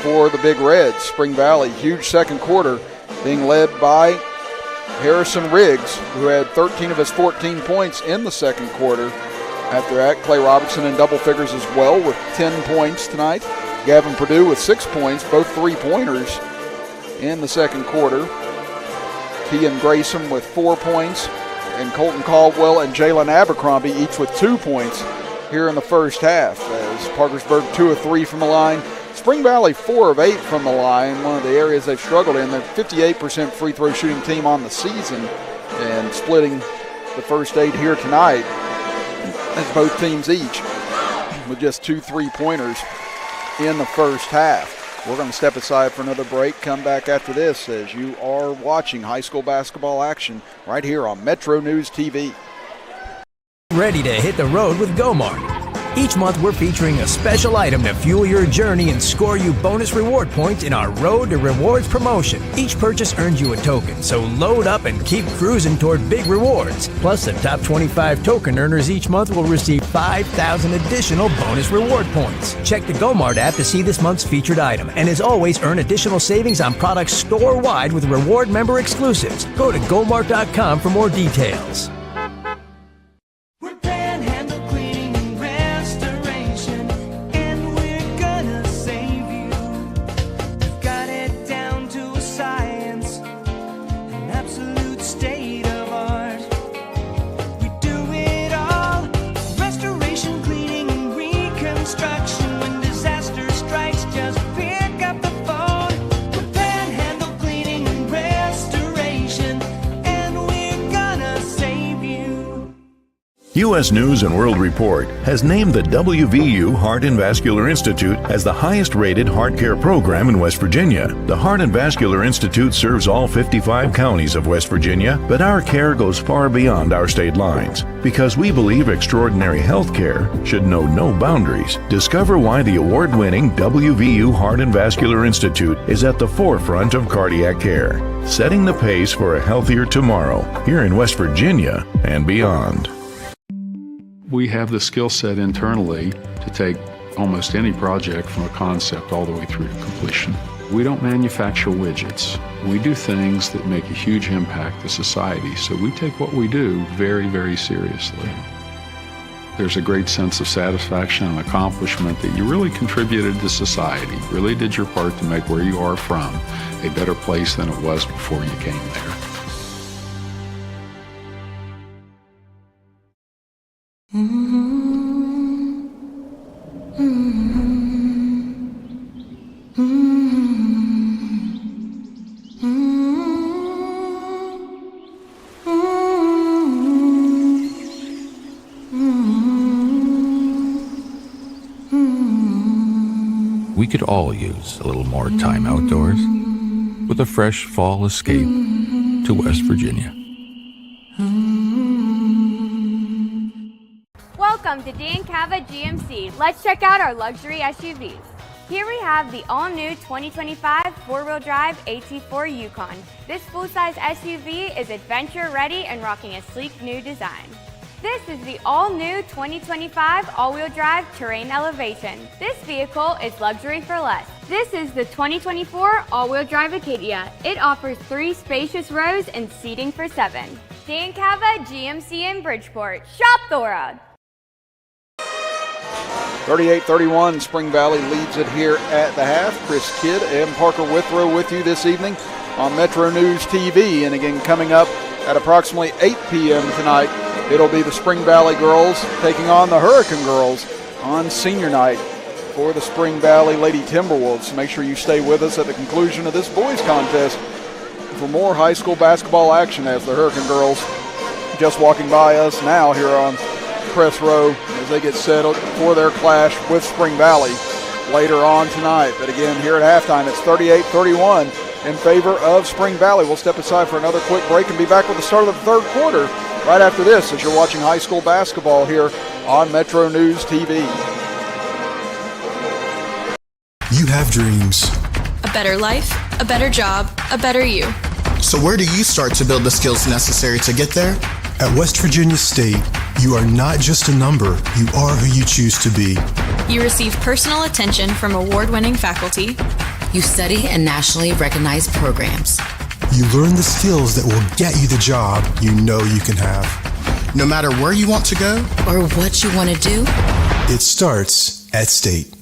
for the Big Reds. Spring Valley, huge second quarter, being led by Harrison Riggs, who had 13 of his 14 points in the second quarter. After that, Clay Robertson in double figures as well with 10 points tonight. Gavin Perdue with 6 points, both three-pointers in the second quarter. Kean Grayson with 4 points, and Colton Caldwell and Jalen Abercrombie each with 2 points here in the first half. As Parkersburg 2 of 3 from the line. Spring Valley 4 of 8 from the line, one of the areas they've struggled in. They're 58% free throw shooting team on the season and splitting the first 8 here tonight. That's both teams each with just 2 3-pointers in the first half. We're going to step aside for another break, come back after this as you are watching high school basketball action right here on Metro News TV. Ready to hit the road with GoMart. Each month we're featuring a special item to fuel your journey and score you bonus reward points in our Road to Rewards promotion. Each purchase earns you a token, so load up and keep cruising toward big rewards. Plus, the top 25 token earners each month will receive 5,000 additional bonus reward points. Check the GoMart app to see this month's featured item, and as always, earn additional savings on products store-wide with reward member exclusives. Go to GoMart.com for more details. U.S. News and World Report has named the WVU Heart and Vascular Institute as the highest-rated heart care program in West Virginia. The Heart and Vascular Institute serves all 55 counties of West Virginia, but our care goes far beyond our state lines because we believe extraordinary health care should know no boundaries. Discover why the award-winning WVU Heart and Vascular Institute is at the forefront of cardiac care, setting the pace for a healthier tomorrow here in West Virginia and beyond. We have the skill set internally to take almost any project from a concept all the way through to completion. We don't manufacture widgets. We do things that make a huge impact to society, so we take what we do very, very seriously. There's a great sense of satisfaction and accomplishment that you really contributed to society, really did your part to make where you are from a better place than it was before you came there. We could all use a little more time outdoors with a fresh fall escape to West Virginia. Welcome to Dan Cava GMC. Let's check out our luxury SUVs. Here we have the all-new 2025 four-wheel drive AT4 Yukon. This full-size SUV is adventure-ready and rocking a sleek new design. This is the all-new 2025 all-wheel drive Terrain Elevation. This vehicle is luxury for less. This is the 2024 all-wheel drive Acadia. It offers 3 spacious rows and seating for 7. Dan Cava GMC in Bridgeport. Shop the road. 38-31, Spring Valley leads it here at the half. Chris Kidd and Parker Withrow with you this evening on Metro News TV. And again, coming up at approximately 8 p.m. tonight, it'll be the Spring Valley girls taking on the Hurricane girls on senior night for the Spring Valley Lady Timberwolves. So make sure you stay with us at the conclusion of this boys contest for more high school basketball action as the Hurricane girls just walking by us now here on press row as they get settled for their clash with Spring Valley later on tonight. But again, here at halftime, it's 38-31 in favor of Spring Valley. We'll step aside for another quick break and be back with the start of the third quarter right after this as you're watching high school basketball here on Metro News TV. You have dreams. A better life, a better job, a better you. So where do you start to build the skills necessary to get there? At West Virginia State, you are not just a number, you are who you choose to be. You receive personal attention from award-winning faculty. You study in nationally recognized programs. You learn the skills that will get you the job you know you can have. No matter where you want to go or what you want to do, it starts at State.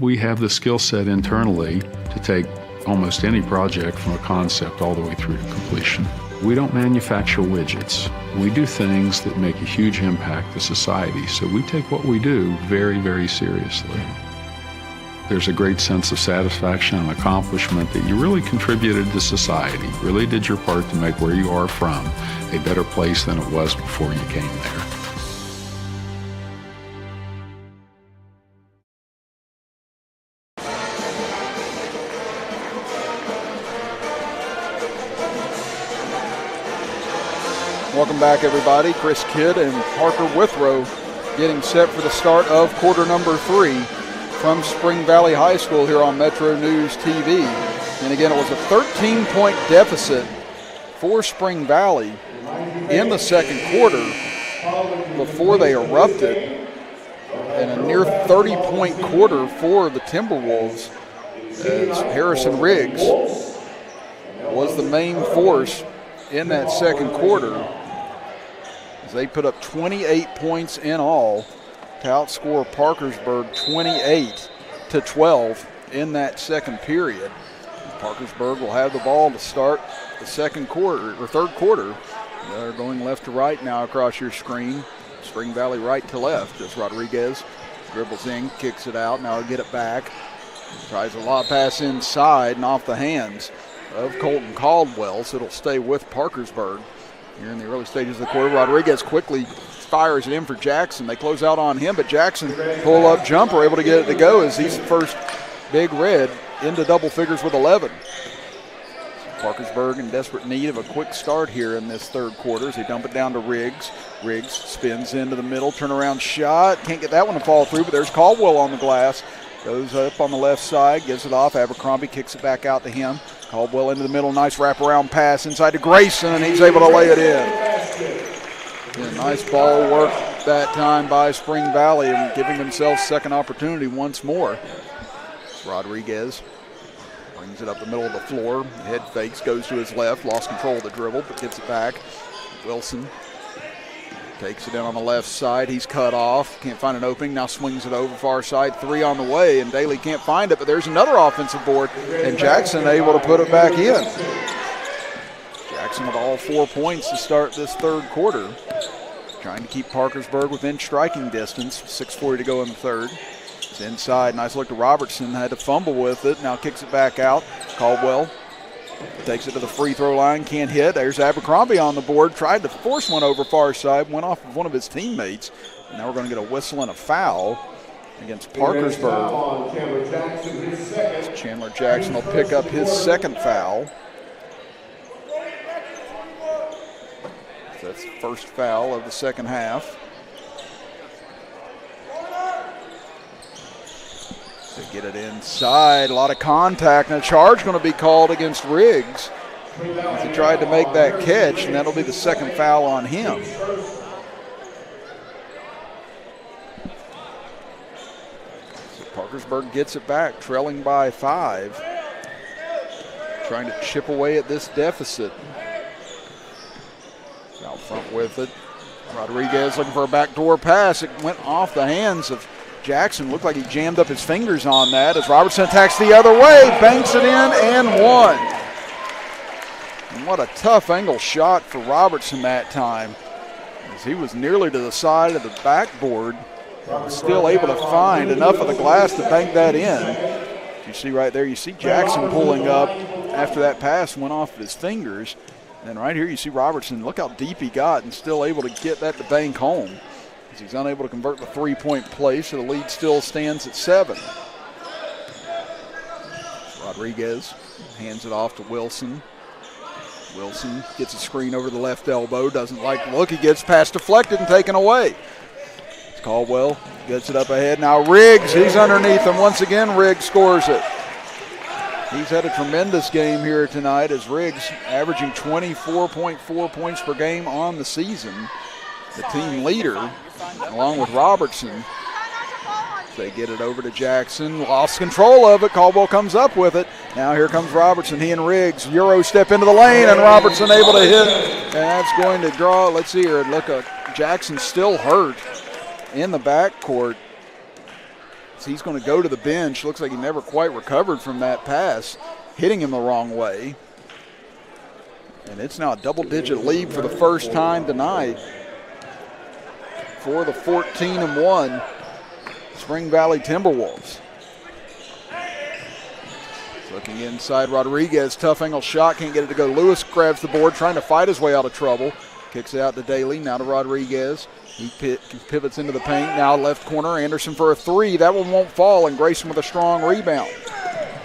We have the skill set internally to take almost any project from a concept all the way through to completion. We don't manufacture widgets. We do things that make a huge impact to society, so we take what we do very, very seriously. There's a great sense of satisfaction and accomplishment that you really contributed to society, really did your part to make where you are from a better place than it was before you came there. Welcome back, everybody. Chris Kidd and Parker Withrow getting set for the start of quarter number 3 from Spring Valley High School here on Metro News TV. And again, it was a 13-point deficit for Spring Valley in the second quarter before they erupted, and a near 30-point quarter for the Timberwolves as Harrison Riggs was the main force in that second quarter as they put up 28 points in all to outscore Parkersburg 28-12 in that second period. Parkersburg will have the ball to start the second quarter, or third quarter. They're going left to right now across your screen. Spring Valley right to left as Rodriguez dribbles in, kicks it out. Now he'll get it back. Tries a lob pass inside and off the hands of Colton Caldwell, so it'll stay with Parkersburg. Here in the early stages of the quarter, Rodriguez quickly fires it in for Jackson. They close out on him, but Jackson pull-up jumper able to get it to go as he's the first Big Red into double figures with 11. Parkersburg in desperate need of a quick start here in this third quarter as they dump it down to Riggs. Riggs spins into the middle, turnaround shot. Can't get that one to fall through, but there's Caldwell on the glass. Goes up on the left side, gives it off. Abercrombie kicks it back out to him. Caldwell into the middle, nice wraparound pass inside to Grayson, and he's able to lay it in. Yeah, nice ball work that time by Spring Valley and giving themselves second opportunity once more. Rodriguez brings it up the middle of the floor. Head fakes, goes to his left, lost control of the dribble, but gets it back. Wilson takes it in on the left side. He's cut off, can't find an opening, now swings it over far side. 3 on the way, and Daly can't find it, but there's another offensive board, and Jackson able to put it back in. Jackson with all 4 points to start this third quarter. Trying to keep Parkersburg within striking distance. 6:40 to go in the third. It's inside, nice look to Robertson, had to fumble with it, now kicks it back out. Caldwell takes it to the free throw line, can't hit. There's Abercrombie on the board, tried to force one over far side, went off of one of his teammates. And now we're going to get a whistle and a foul against Parkersburg. Chandler Jackson will pick up his second foul. So that's the first foul of the second half. They get it inside, a lot of contact, and a charge going to be called against Riggs as he tried to make that catch, and that'll be the second foul on him. So Parkersburg gets it back, trailing by 5, trying to chip away at this deficit. Out front with it. Rodriguez looking for a backdoor pass. It went off the hands of Jackson. Looked like he jammed up his fingers on that as Robertson attacks the other way, banks it in and one. And what a tough angle shot for Robertson that time, as he was nearly to the side of the backboard, was still able to find enough of the glass to bank that in. You see right there, you see Jackson pulling up after that pass went off of his fingers. And right here you see Robertson, look how deep he got and still able to get that to bank home. He's unable to convert the three-point play, so the lead still stands at 7. Rodriguez hands it off to Wilson. Wilson gets a screen over the left elbow, doesn't like the look. He gets pass deflected and taken away. Caldwell gets it up ahead. Now Riggs, he's underneath him. Once again, Riggs scores it. He's had a tremendous game here tonight as Riggs averaging 24.4 points per game on the season. The team leader, along with Robertson. They get it over to Jackson, lost control of it. Caldwell comes up with it. Now here comes Robertson, he and Riggs. Euro step into the lane, and Robertson able to hit. And that's going to draw, let's see here, look, Jackson still hurt in the backcourt. So he's going to go to the bench. Looks like he never quite recovered from that pass, hitting him the wrong way. And it's now a double-digit lead for the first time tonight for the 14-1 Spring Valley Timberwolves. Looking inside, Rodriguez, tough angle shot, can't get it to go. Lewis grabs the board, trying to fight his way out of trouble. Kicks it out to Daly, now to Rodriguez. He pivots into the paint, now left corner. Anderson for a 3, that one won't fall, and Grayson with a strong rebound.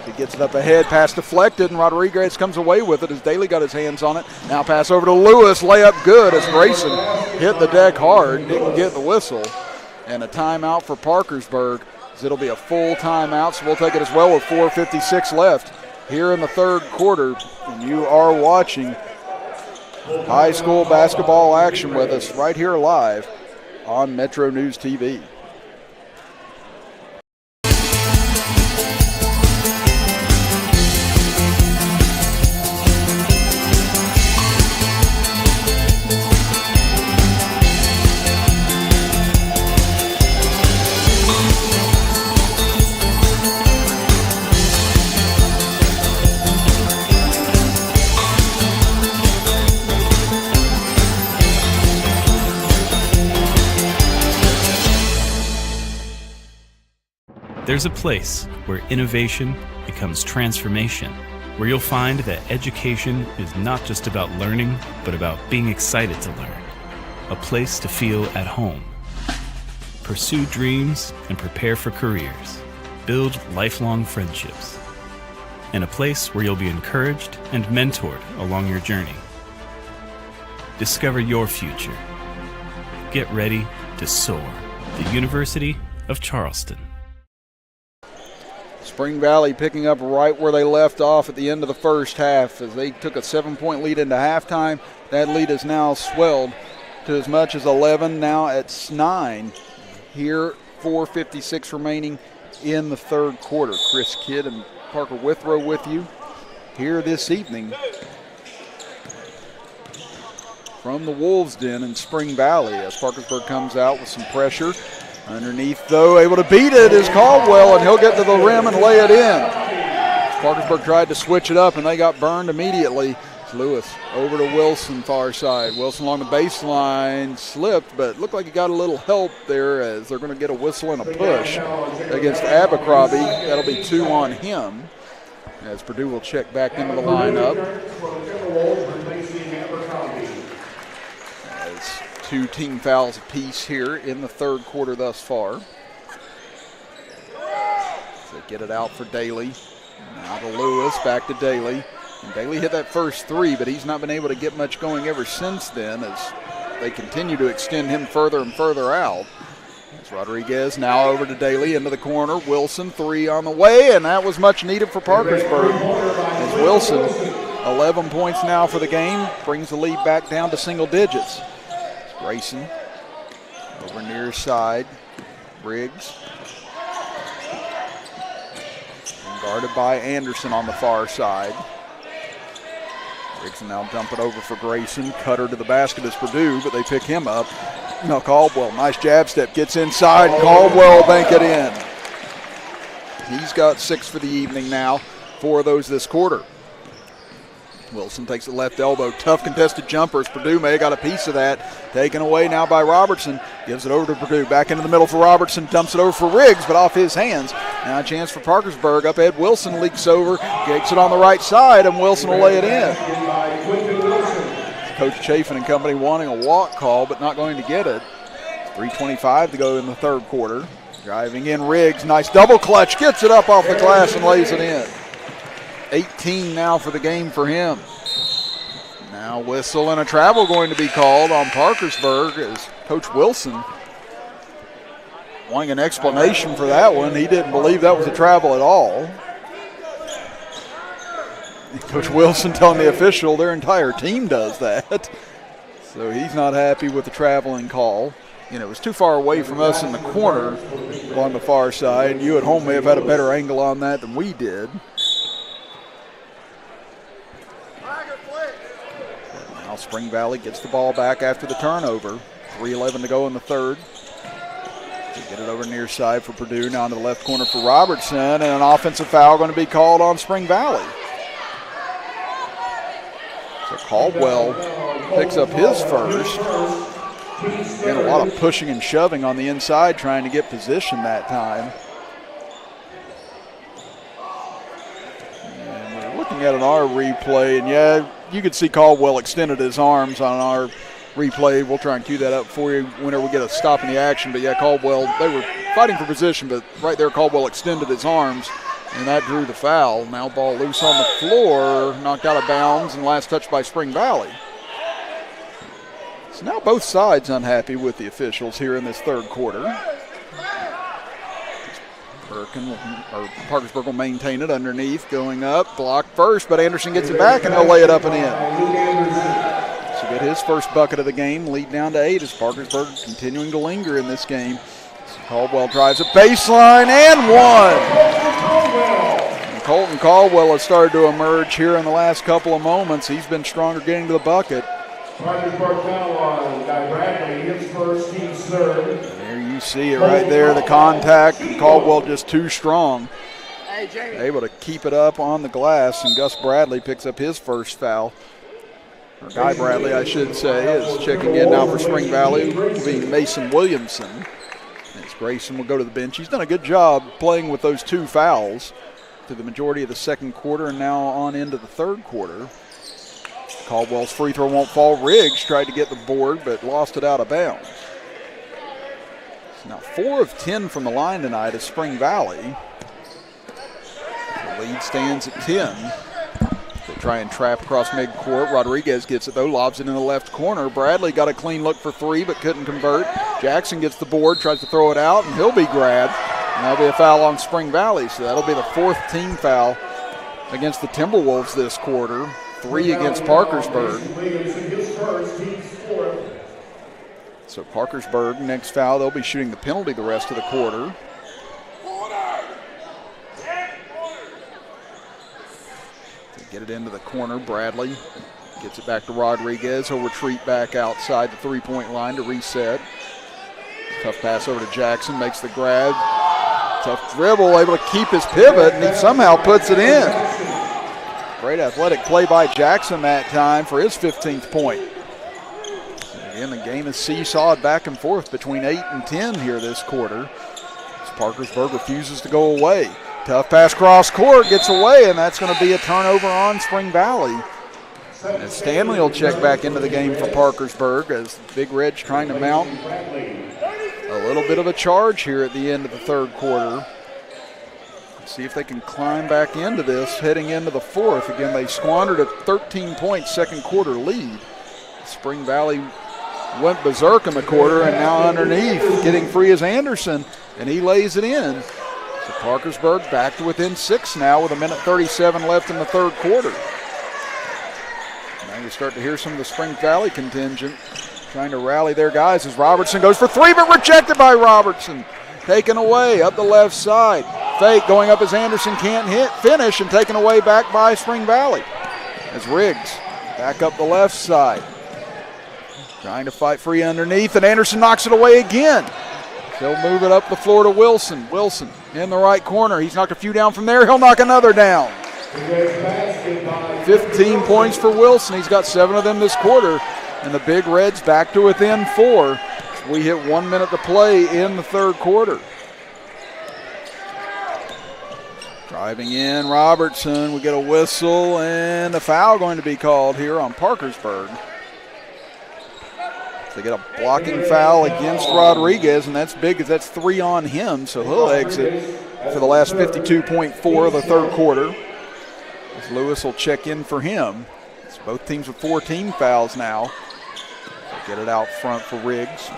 He gets it up ahead, pass deflected, and Rodriguez comes away with it as Daly got his hands on it. Now pass over to Lewis, layup good as Grayson hit the deck hard, didn't get the whistle. And a timeout for Parkersburg. It'll be a full timeout, so we'll take it as well with 4:56 left here in the third quarter. And you are watching high school basketball action with us right here live on Metro News TV. There's a place where innovation becomes transformation, where you'll find that education is not just about learning, but about being excited to learn. A place to feel at home. Pursue dreams and prepare for careers. Build lifelong friendships. And a place where you'll be encouraged and mentored along your journey. Discover your future. Get ready to soar. The University of Charleston. Spring Valley picking up right where they left off at the end of the first half as they took a 7-point lead into halftime. That lead is now swelled to as much as 11. Now it's 9. Here, 4:56 remaining in the third quarter. Chris Kidd and Parker Withrow with you here this evening from the Wolves Den in Spring Valley as Parkersburg comes out with some pressure. Underneath, though, able to beat it is Caldwell, and he'll get to the rim and lay it in. Parkersburg tried to switch it up, and they got burned immediately. Lewis over to Wilson, far side. Wilson along the baseline, slipped, but looked like he got a little help there as they're going to get a whistle and a push against Abercrombie. That'll be 2 on him as Purdue will check back into the lineup. As 2 team fouls apiece here in the third quarter thus far. So they get it out for Daly. Now to Lewis, back to Daly. And Daly hit that first 3, but he's not been able to get much going ever since then as they continue to extend him further and further out. As Rodriguez now over to Daly into the corner. Wilson, 3 on the way, and that was much needed for Parkersburg. As Wilson, 11 points now for the game, brings the lead back down to single digits. Grayson over near side. Briggs. And guarded by Anderson on the far side. Briggs will now dump it over for Grayson. Cutter to the basket is Purdue, but they pick him up. Now Caldwell, nice jab step, gets inside. Caldwell bank it in. He's got 6 for the evening now, 4 of those this quarter. Wilson takes the left elbow, tough contested jumpers. Purdue may have got a piece of that. Taken away now by Robertson. Gives it over to Purdue. Back into the middle for Robertson. Dumps it over for Riggs, but off his hands. Now a chance for Parkersburg. Up ahead, Wilson leaks over. Gets it on the right side, and Wilson will lay it in. Coach Chafin and company wanting a walk call, but not going to get it. 3:25 to go in the third quarter. Driving in Riggs. Nice double clutch. Gets it up off the glass and lays it in. 18 now for the game for him. Now whistle and a travel going to be called on Parkersburg as Coach Wilson wanting an explanation for that one. He didn't believe that was a travel at all. Coach Wilson telling the official their entire team does that. So he's not happy with the traveling call. You know, it was too far away from us in the corner on the far side. You at home may have had a better angle on that than we did. Now Spring Valley gets the ball back after the turnover. 3:11 to go in the third. They get it over near side for Purdue. Now into the left corner for Robertson, and an offensive foul going to be called on Spring Valley. So Caldwell picks up his first. And a lot of pushing and shoving on the inside trying to get position that time. And we're looking at an R replay, and yeah, you could see Caldwell extended his arms on our replay. We'll try and cue that up for you whenever we get a stop in the action. But yeah, Caldwell, they were fighting for position, but right there Caldwell extended his arms And that drew the foul. Now ball loose on the floor, knocked out of bounds, and last touch by Spring Valley. So now both sides unhappy with the officials here in this third quarter. Parkersburg will maintain it underneath, going up, blocked first, but Anderson gets it back, and he'll lay it up and in. So get his first bucket of the game, lead down to 8 as Parkersburg continuing to linger in this game. So Caldwell drives a baseline and one. And Colton Caldwell has started to emerge here in the last couple of moments. He's been stronger getting to the bucket. Parkersburg foul on Guy Bradley, his first, team's third. There you see it right there, the contact. Caldwell just too strong. Able to keep it up on the glass, and Gus Bradley picks up his first foul. Or Guy Bradley, I should say, is checking in now for Spring Valley, being Mason Williamson. As Grayson will go to the bench. He's done a good job playing with those 2 fouls through the majority of the second quarter and now on into the third quarter. Caldwell's free throw won't fall. Riggs tried to get the board but lost it out of bounds. So now 4 of 10 from the line tonight is Spring Valley. The lead stands at 10. They try and trap across midcourt. Rodriguez gets it though, lobs it in the left corner. Bradley got a clean look for 3 but couldn't convert. Jackson gets the board, tries to throw it out, and he'll be grabbed. And that'll be a foul on Spring Valley, so that'll be the 4th team foul against the Timberwolves this quarter. 3 against Parkersburg. So Parkersburg, next foul, they'll be shooting the penalty the rest of the quarter. They get it into the corner. Bradley gets it back to Rodriguez. He'll retreat back outside the 3-point line to reset. Tough pass over to Jackson, makes the grab. Tough dribble, able to keep his pivot, and he somehow puts it in. Great athletic play by Jackson that time for his 15th point. Again, the game is seesawed back and forth between 8 and 10 here this quarter. As Parkersburg refuses to go away. Tough pass cross court, gets away, and that's going to be a turnover on Spring Valley. As Stanley will check back into the game for Parkersburg as Big Red's trying to mount a little bit of a charge here at the end of the third quarter. See if they can climb back into this heading into the fourth. Again, they squandered a 13-point second quarter lead. Spring Valley went berserk in the quarter, and now underneath, getting free is Anderson, and he lays it in. So Parkersburg back to within 6 now with 1:37 left in the third quarter. Now you start to hear some of the Spring Valley contingent trying to rally their guys as Robertson goes for 3, but rejected by Robertson. Taken away up the left side. Fake going up as Anderson can't finish, and taken away back by Spring Valley. As Riggs back up the left side. Trying to fight free underneath, and Anderson knocks it away again. He'll move it up the floor to Wilson. Wilson in the right corner. He's knocked a few down from there. He'll knock another down. 15 points for Wilson. He's got 7 of them this quarter. And the Big Reds back to within 4. We hit 1 minute to play in the third quarter. Driving in Robertson. We get a whistle and a foul going to be called here on Parkersburg. They get a blocking foul against Rodriguez, and that's big because that's 3 on him, so he'll exit for the last 52.4 of the third quarter. As Lewis will check in for him. It's both teams with 4 team fouls now. Get it out front for Riggs.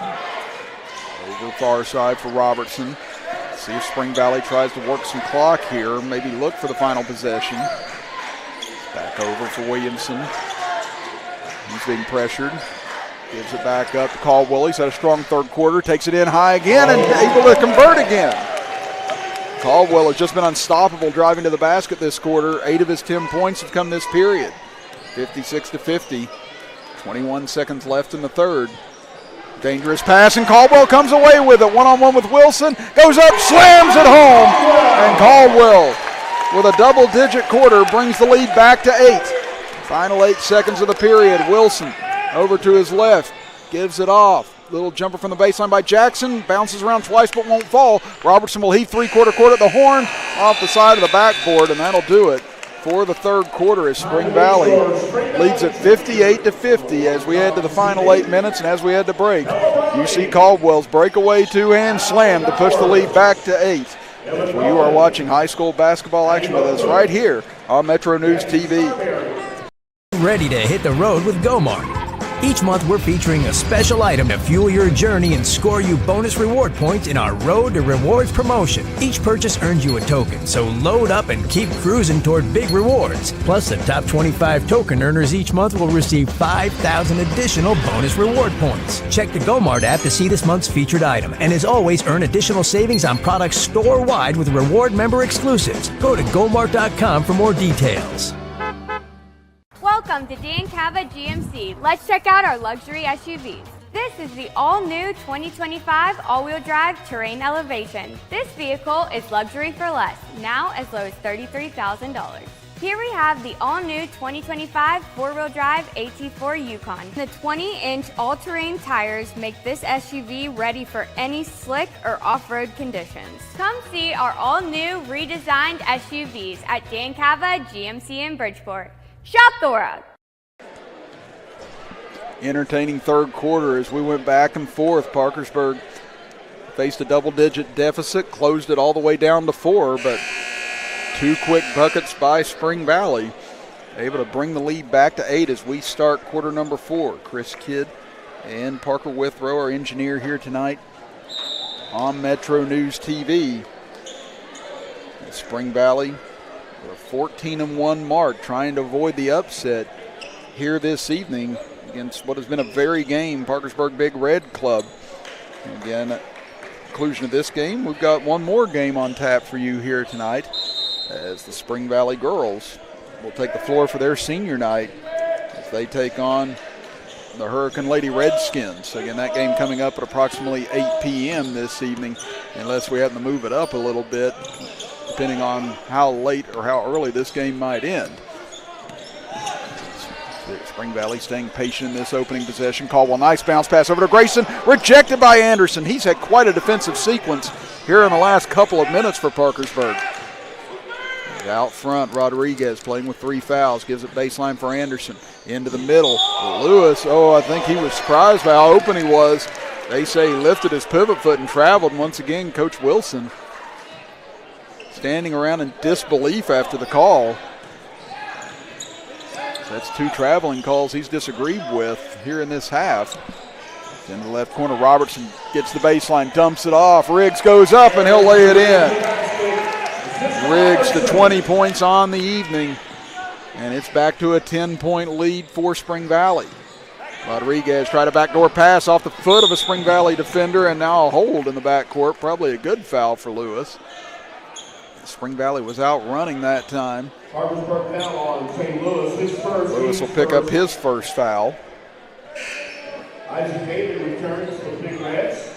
Over far side for Robertson. See if Spring Valley tries to work some clock here, maybe look for the final possession. Back over for Williamson. He's being pressured. Gives it back up to Caldwell. He's had a strong third quarter. Takes it in high again and able to convert again. Caldwell has just been unstoppable driving to the basket this quarter. 8 of his 10 points have come this period. 56-50. 21 seconds left in the third. Dangerous pass, and Caldwell comes away with it. One-on-one with Wilson. Goes up, slams it home. And Caldwell, with a double-digit quarter, brings the lead back to 8. Final 8 seconds of the period. Wilson over to his left. Gives it off. Little jumper from the baseline by Jackson. Bounces around twice but won't fall. Robertson will heave 3-quarter court at the horn. Off the side of the backboard, and that'll do it for the third quarter as Spring Valley leads at 58-50 as we head to the final 8 minutes and as we head to break. You see Caldwell's breakaway 2-hand slam to push the lead back to 8. You are watching high school basketball action with us right here on Metro News TV. Ready to hit the road with GoMart. Each month we're featuring a special item to fuel your journey and score you bonus reward points in our Road to Rewards promotion. Each purchase earns you a token, so load up and keep cruising toward big rewards. Plus, the top 25 token earners each month will receive 5,000 additional bonus reward points. Check the GoMart app to see this month's featured item, and as always, earn additional savings on products store-wide with reward member exclusives. Go to GoMart.com for more details. Welcome to Dan Cava GMC. Let's check out our luxury SUVs. This is the all-new 2025 all-wheel drive Terrain Elevation. This vehicle is luxury for less, now as low as $33,000. Here we have the all-new 2025 four-wheel drive AT4 Yukon. The 20-inch all-terrain tires make this SUV ready for any slick or off-road conditions. Come see our all-new redesigned SUVs at Dan Cava GMC in Bridgeport. Shop the world. Entertaining third quarter as we went back and forth. Parkersburg faced a double-digit deficit, closed it all the way down to 4, but two quick buckets by Spring Valley, able to bring the lead back to 8 as we start quarter number 4. Chris Kidd and Parker Withrow, our engineer, here tonight on Metro News TV. Spring Valley, a 14-1 mark, trying to avoid the upset here this evening against what has been a very game Parkersburg Big Red Club. And again, at the conclusion of this game, we've got one more game on tap for you here tonight as the Spring Valley girls will take the floor for their senior night as they take on the Hurricane Lady Redskins. Again, that game coming up at approximately 8 p.m. this evening, unless we happen to move it up a little bit, depending on how late or how early this game might end. Spring Valley staying patient in this opening possession. Caldwell, nice bounce pass over to Grayson, rejected by Anderson. He's had quite a defensive sequence here in the last couple of minutes for Parkersburg. Out front, Rodriguez playing with 3 fouls, gives it baseline for Anderson. Into the middle, Lewis, I think he was surprised by how open he was. They say he lifted his pivot foot and traveled. And once again, Coach Wilson standing around in disbelief after the call. That's 2 traveling calls he's disagreed with here in this half. In the left corner, Robertson gets the baseline, dumps it off. Riggs goes up and he'll lay it in. Riggs to 20 points on the evening, and it's back to a 10-point lead for Spring Valley. Rodriguez tried a backdoor pass off the foot of a Spring Valley defender, and now a hold in the backcourt. Probably a good foul for Lewis. Spring Valley was outrunning that time. Lewis will pick up his first foul. Isaac Daly returns for the Big Reds.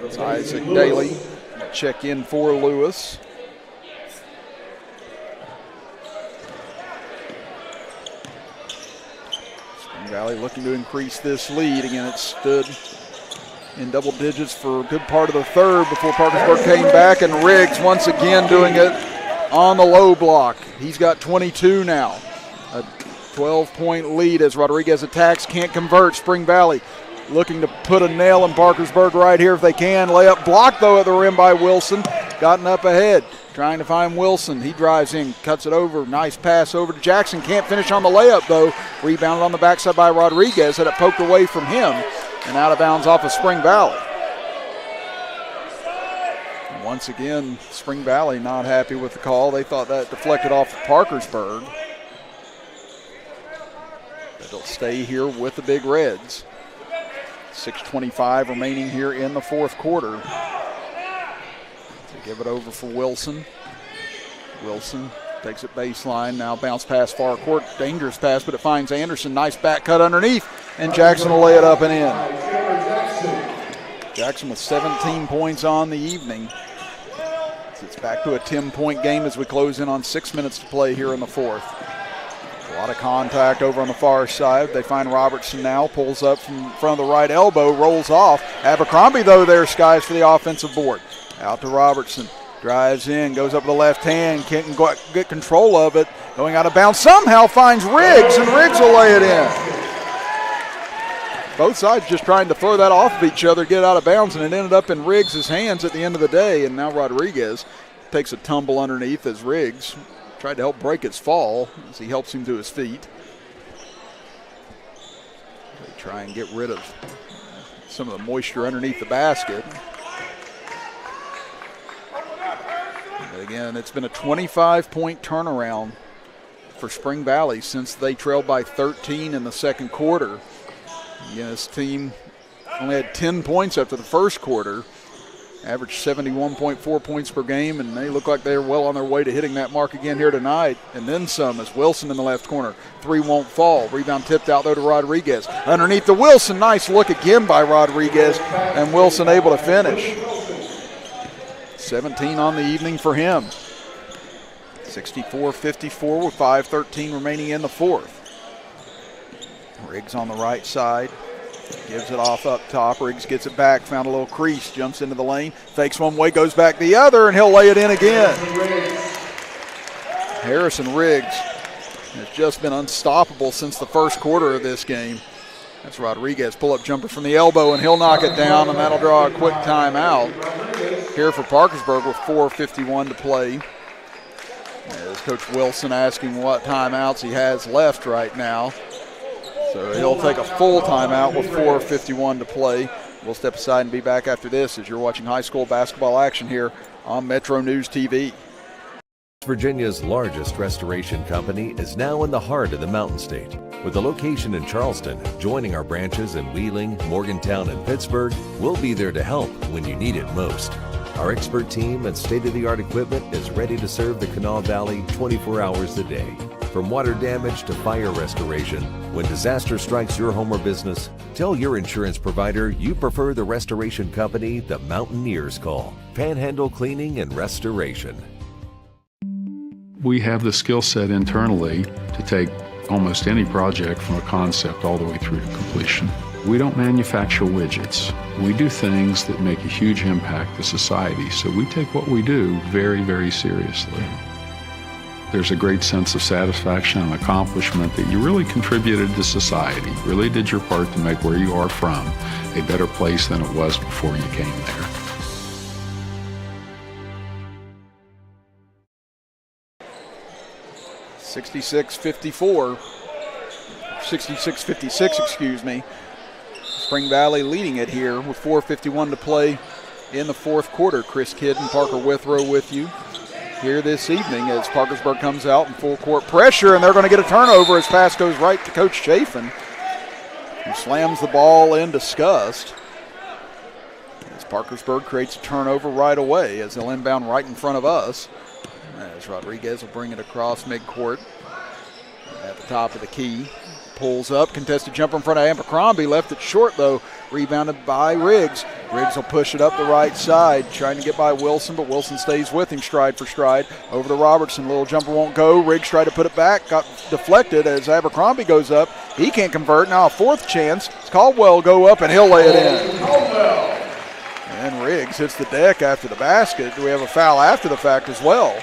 It's Isaac Daly. Check in for Lewis. Spring Valley looking to increase this lead. Again, it stood in double digits for a good part of the third before Parkersburg came back, and Riggs once again doing it on the low block. He's got 22 now. A 12-point lead as Rodriguez attacks, can't convert. Spring Valley looking to put a nail in Parkersburg right here if they can. Layup blocked, though, at the rim by Wilson. Gotten up ahead, trying to find Wilson. He drives in, cuts it over. Nice pass over to Jackson. Can't finish on the layup, though. Rebounded on the backside by Rodriguez. Had it poked away from him and out of bounds off of Spring Valley. And once again, Spring Valley not happy with the call. They thought that deflected off of Parkersburg. But they'll stay here with the Big Reds. 6:25 remaining here in the fourth quarter. They give it over for Wilson. Wilson takes it baseline, now bounce pass far court. Dangerous pass, but it finds Anderson. Nice back cut underneath, and Jackson will lay it up and in. Jackson with 17 points on the evening. It's back to a 10-point game as we close in on 6 minutes to play here in the fourth. A lot of contact over on the far side. They find Robertson now, pulls up from front of the right elbow, rolls off. Abercrombie, though, there skies for the offensive board. Out to Robertson, drives in, goes up with the left hand, can't get control of it. Going out of bounds, somehow finds Riggs, and Riggs will lay it in. both sides just trying to throw that off of each other, get out of bounds, and it ended up in Riggs' hands at the end of the day. And now Rodriguez takes a tumble underneath as Riggs tried to help break his fall as he helps him to his feet. They try and get rid of some of the moisture underneath the basket. But again, it's been a 25-point turnaround for Spring Valley since they trailed by 13 in the second quarter. Again, this team only had 10 points after the first quarter, averaged 71.4 points per game, and they look like they're well on their way to hitting that mark again here tonight. And then some as Wilson in the left corner. Three won't fall. Rebound tipped out though to Rodriguez. Underneath the Wilson, nice look again by Rodriguez, and Wilson able to finish. 17 on the evening for him. 64-54 with 5:13 remaining in the fourth. Riggs on the right side. Gives it off up top. Riggs gets it back, found a little crease, jumps into the lane, fakes one way, goes back the other, and he'll lay it in again. Harrison Riggs has just been unstoppable since the first quarter of this game. That's Rodriguez, pull-up jumper from the elbow, and he'll knock it down, and that'll draw a quick timeout here for Parkersburg with 4:51 to play. As Coach Wilson asking what timeouts he has left right now. So he'll take a full timeout with 4:51 to play. We'll step aside and be back after this as you're watching high school basketball action here on Metro News TV. Virginia's largest restoration company is now in the heart of the Mountain State. With a location in Charleston, joining our branches in Wheeling, Morgantown, and Pittsburgh, we'll be there to help when you need it most. Our expert team and state-of-the-art equipment is ready to serve the Kanawha Valley 24 hours a day. From water damage to fire restoration, when disaster strikes your home or business, tell your insurance provider you prefer the restoration company the Mountaineers call. Panhandle Cleaning and Restoration. We have the skill set internally to take almost any project from a concept all the way through to completion. We don't manufacture widgets. We do things that make a huge impact to society, so we take what we do very, very seriously. There's a great sense of satisfaction and accomplishment that you really contributed to society, really did your part to make where you are from a better place than it was before you came there. (66-56, excuse me. Spring Valley leading it here with 4:51 to play in the fourth quarter. Chris Kidd and Parker Withrow with you here this evening as Parkersburg comes out in full court pressure, and they're going to get a turnover as pass goes right to Coach Chafin, who slams the ball in disgust. As Parkersburg creates a turnover right away as they'll inbound right in front of us. As Rodriguez will bring it across midcourt at the top of the key. Pulls up, contested jumper in front of Abercrombie, left it short though, rebounded by Riggs. Riggs will push it up the right side, trying to get by Wilson, but Wilson stays with him stride for stride. Over to Robertson, little jumper won't go. Riggs tried to put it back, got deflected as Abercrombie goes up. He can't convert, now a fourth chance. Caldwell will go up and he'll lay it in. And Riggs hits the deck after the basket. Do we have a foul after the fact as well?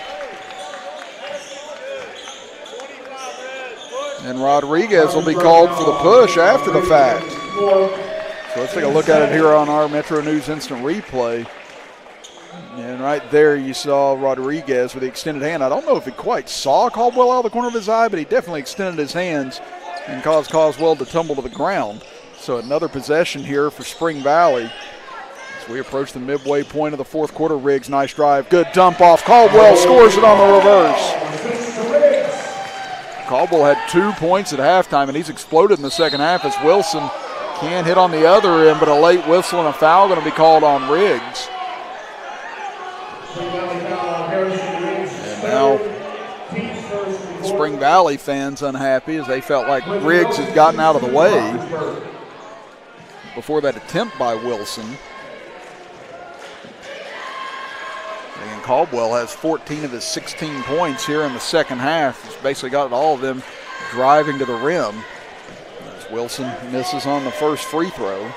And Rodriguez will be called for the push after the fact. So let's take a look at it here on our Metro News Instant Replay. And right there you saw Rodriguez with the extended hand. I don't know if he quite saw Caldwell out of the corner of his eye, but he definitely extended his hands and caused Caldwell to tumble to the ground. So another possession here for Spring Valley. As we approach the midway point of the fourth quarter, Riggs, nice drive, good dump off. Caldwell scores it on the reverse. Caldwell had 2 points at halftime, and he's exploded in the second half as Wilson can hit on the other end, but a late whistle and a foul going to be called on Riggs. And now Spring Valley fans unhappy as they felt like Riggs had gotten out of the way before that attempt by Wilson. And Caldwell has 14 of his 16 points here in the second half. He's basically got all of them driving to the rim. As Wilson misses on the first free throw.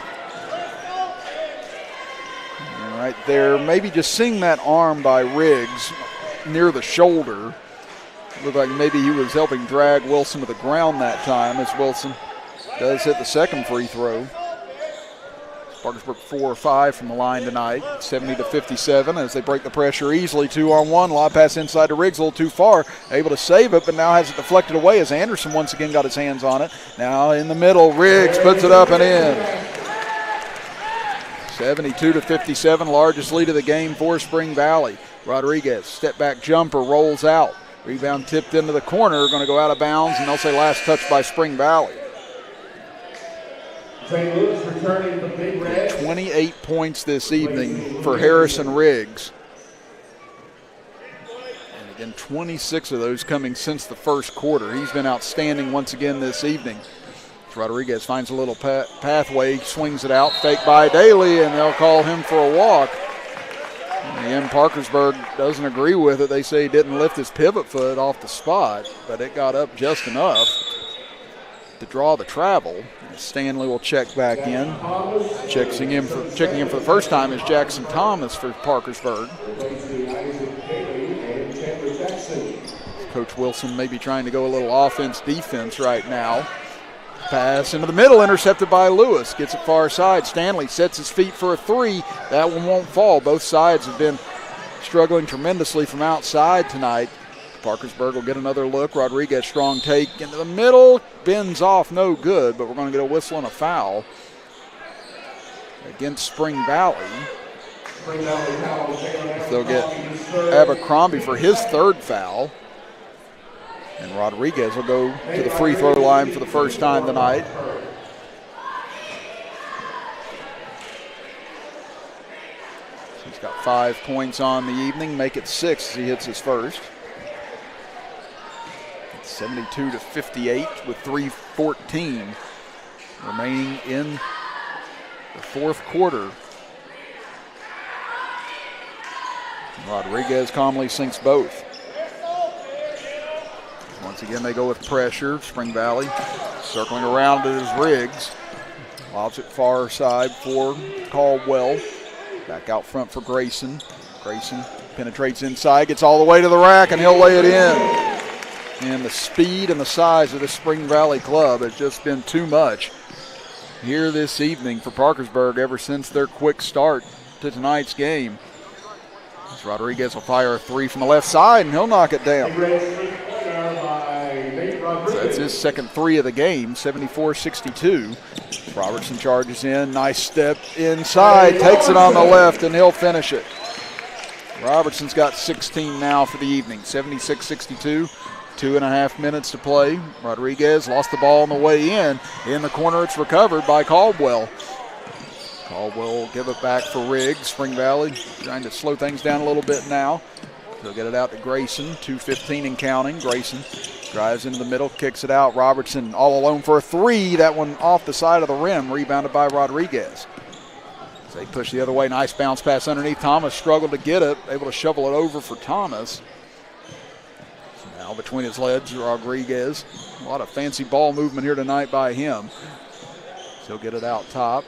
And right there, maybe just seeing that arm by Riggs near the shoulder. Looked like maybe he was helping drag Wilson to the ground that time as Wilson does hit the second free throw. Parkersburg 4 or 5 from the line tonight, 70-57 as they break the pressure easily. 2-on-1, lob pass inside to Riggs, a little too far, able to save it, but now has it deflected away as Anderson once again got his hands on it. Now in the middle, Riggs puts it up and in. 72-57, largest lead of the game for Spring Valley. Rodriguez, step back jumper, rolls out. Rebound tipped into the corner, going to go out of bounds, and they'll say last touch by Spring Valley. St. Louis returning the Big Red. 28 points this evening for Harrison Riggs. And again, 26 of those coming since the first quarter. He's been outstanding once again this evening. Rodriguez finds a little pathway, swings it out, fake by Daly, and they'll call him for a walk. And Parkersburg doesn't agree with it. They say he didn't lift his pivot foot off the spot, but it got up just enough to draw the travel. And Stanley will check back in. Checking in for the first time is Jackson Thomas for Parkersburg. Coach Wilson may be trying to go a little offense-defense right now. Pass into the middle, intercepted by Lewis. Gets it far side. Stanley sets his feet for a three. That one won't fall. Both sides have been struggling tremendously from outside tonight. Parkersburg will get another look. Rodriguez, strong take into the middle. Bends off, no good, but we're going to get a whistle and a foul against Spring Valley. They'll get Abercrombie for his third foul. And Rodriguez will go to the free throw line for the first time tonight. He's got 5 points on the evening, make it 6 as he hits his first. 72-58 with 3:14 remaining in the fourth quarter. Rodriguez calmly sinks both. Once again, they go with pressure. Spring Valley circling around it is Riggs. Lobs it far side for Caldwell. Back out front for Grayson. Grayson penetrates inside, gets all the way to the rack, and he'll lay it in. And the speed and the size of this Spring Valley club has just been too much here this evening for Parkersburg ever since their quick start to tonight's game. As Rodriguez will fire a three from the left side, and he'll knock it down. That's his second three of the game, 74-62. Robertson charges in, nice step inside, takes it on the left, and he'll finish it. Robertson's got 16 now for the evening, 76-62. 2.5 minutes to play. Rodriguez lost the ball on the way in. In the corner, it's recovered by Caldwell. Caldwell will give it back for Riggs. Spring Valley trying to slow things down a little bit now. They'll get it out to Grayson, 2:15 and counting. Grayson drives into the middle, kicks it out. Robertson all alone for a three. That one off the side of the rim, rebounded by Rodriguez. So they push the other way. Nice bounce pass underneath. Thomas struggled to get it, able to shovel it over for Thomas. So now between his legs, Rodriguez. A lot of fancy ball movement here tonight by him. So he'll get it out top.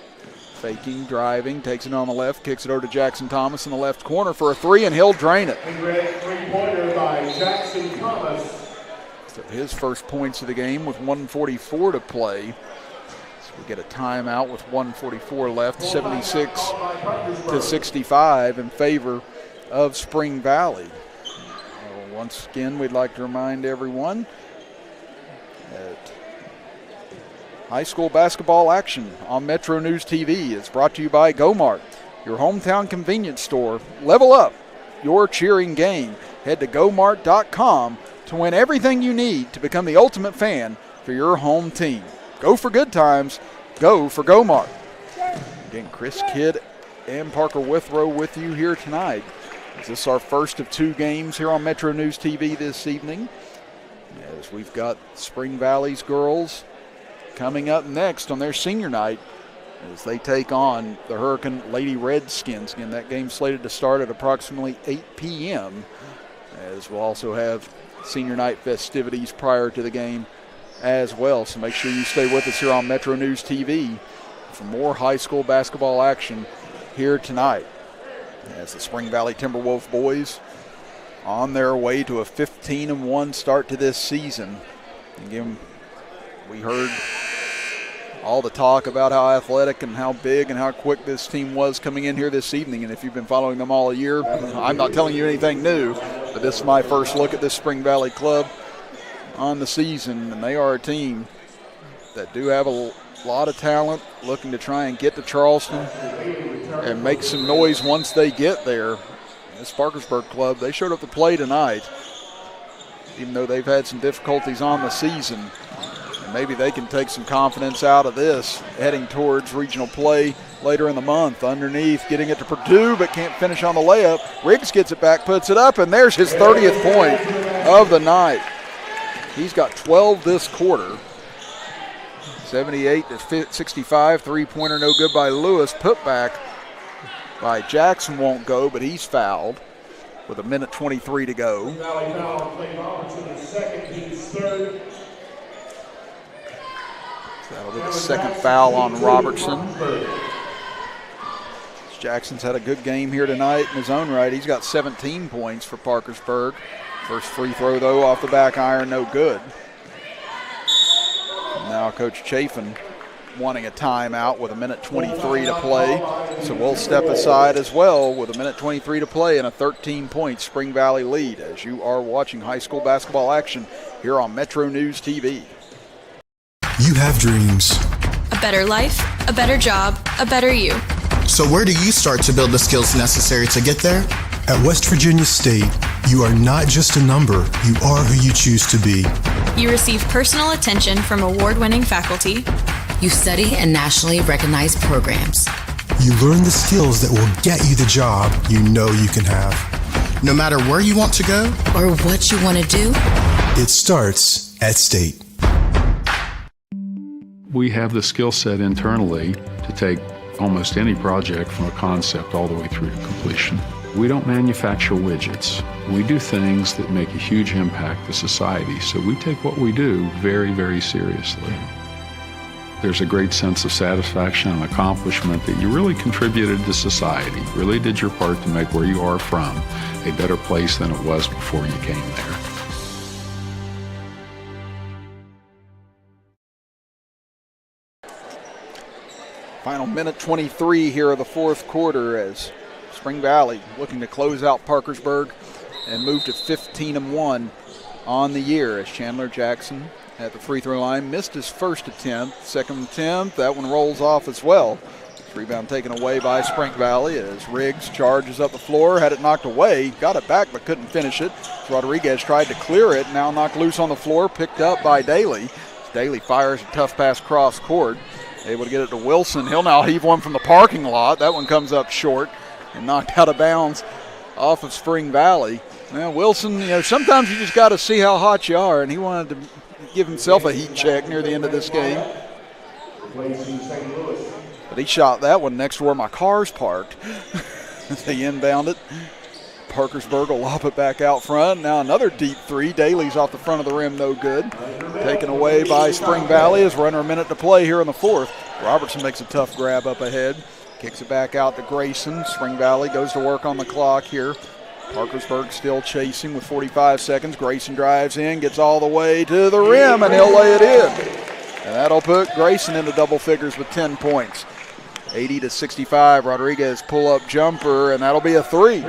Faking, driving, takes it on the left, kicks it over to Jackson Thomas in the left corner for a three, and he'll drain it. Three-pointer by Jackson Thomas. So his first points of the game with 1:44 to play. So we get a timeout with 1:44 left, 76-65 in favor of Spring Valley. Once again, we'd like to remind everyone that high school basketball action on Metro News TV is brought to you by Go-Mart, your hometown convenience store. Level up your cheering game. Head to gomart.com to win everything you need to become the ultimate fan for your home team. Go for good times. Go for Go-Mart. Again, Chris Kidd and Parker Withrow with you here tonight. This is our first of two games here on Metro News TV this evening, as we've got Spring Valley's girls coming up next on their senior night as they take on the Hurricane Lady Redskins. Again, that game slated to start at approximately 8 p.m. as we'll also have senior night festivities prior to the game as well. So make sure you stay with us here on Metro News TV for more high school basketball action here tonight, as the Spring Valley Timberwolves boys on their way to a 15-1 start to this season. Again, we heard all the talk about how athletic and how big and how quick this team was coming in here this evening. And if you've been following them all year, I'm not telling you anything new, but this is my first look at this Spring Valley club on the season, and they are a team that do have a lot of talent, looking to try and get to Charleston and make some noise once they get there. This Parkersburg club, they showed up to play tonight, even though they've had some difficulties on the season. And maybe they can take some confidence out of this, heading towards regional play later in the month. Underneath, getting it to Purdue, but can't finish on the layup. Riggs gets it back, puts it up, and there's his 30th point of the night. He's got 12 this quarter. 78-65, three-pointer no good by Lewis. Put back by Jackson won't go, but he's fouled with 1:23 to go. Valley foul, Clay Robertson is second, team's third. So that'll be the second foul on Robertson. Jackson's had a good game here tonight in his own right. He's got 17 points for Parkersburg. First free throw, though, off the back iron, no good. Now Coach Chafin wanting a timeout with 1:23 to play. So we'll step aside as well with 1:23 to play and a 13-point Spring Valley lead as you are watching high school basketball action here on Metro News TV. You have dreams. A better life, a better job, a better you. So where do you start to build the skills necessary to get there? At West Virginia State, you are not just a number, you are who you choose to be. You receive personal attention from award-winning faculty. You study in nationally recognized programs. You learn the skills that will get you the job you know you can have. No matter where you want to go or what you want to do, it starts at State. We have the skill set internally to take almost any project from a concept all the way through to completion. We don't manufacture widgets. We do things that make a huge impact to society, so we take what we do very, very seriously. There's a great sense of satisfaction and accomplishment that you really contributed to society, really did your part to make where you are from a better place than it was before you came there. Final 1:23 here of the fourth quarter as Spring Valley looking to close out Parkersburg and move to 15-1 on the year as Chandler Jackson at the free throw line missed his first attempt, second attempt, that one rolls off as well. Rebound taken away by Spring Valley as Riggs charges up the floor, had it knocked away, got it back but couldn't finish it. Rodriguez tried to clear it, now knocked loose on the floor, picked up by Daly. Daly fires a tough pass cross court, able to get it to Wilson. He'll now heave one from the parking lot. That one comes up short and knocked out of bounds off of Spring Valley. Now Wilson, sometimes you just got to see how hot you are, and he wanted to give himself a heat check near the end of this game. But he shot that one next to where my car's parked. They inbound it. Parkersburg will lob it back out front. Now another deep three. Daly's off the front of the rim, no good. Taken away by Spring Valley as we're under a minute to play here in the fourth. Robertson makes a tough grab up ahead. Kicks it back out to Grayson. Spring Valley goes to work on the clock here. Parkersburg still chasing with 45 seconds. Grayson drives in, gets all the way to the rim, and he'll lay it in. And that'll put Grayson into double figures with 10 points. 80-65, Rodriguez pull-up jumper, and that'll be a three.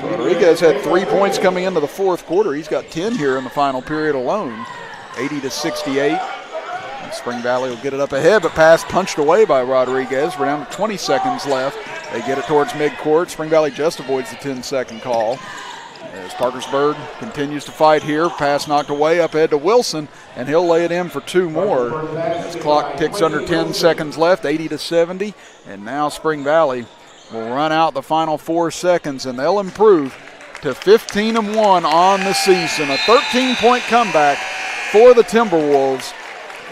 Rodriguez had 3 points coming into the fourth quarter. He's got 10 here in the final period alone. 80-68. And Spring Valley will get it up ahead, but pass punched away by Rodriguez. We're down to 20 seconds left. They get it towards midcourt. Spring Valley just avoids the 10-second call. As Parkersburg continues to fight here, pass knocked away up ahead to Wilson, and he'll lay it in for two more. As clock ticks under 10 seconds left, 80-70, and now Spring Valley will run out the final 4 seconds, and they'll improve to 15-1 on the season. A 13-point comeback for the Timberwolves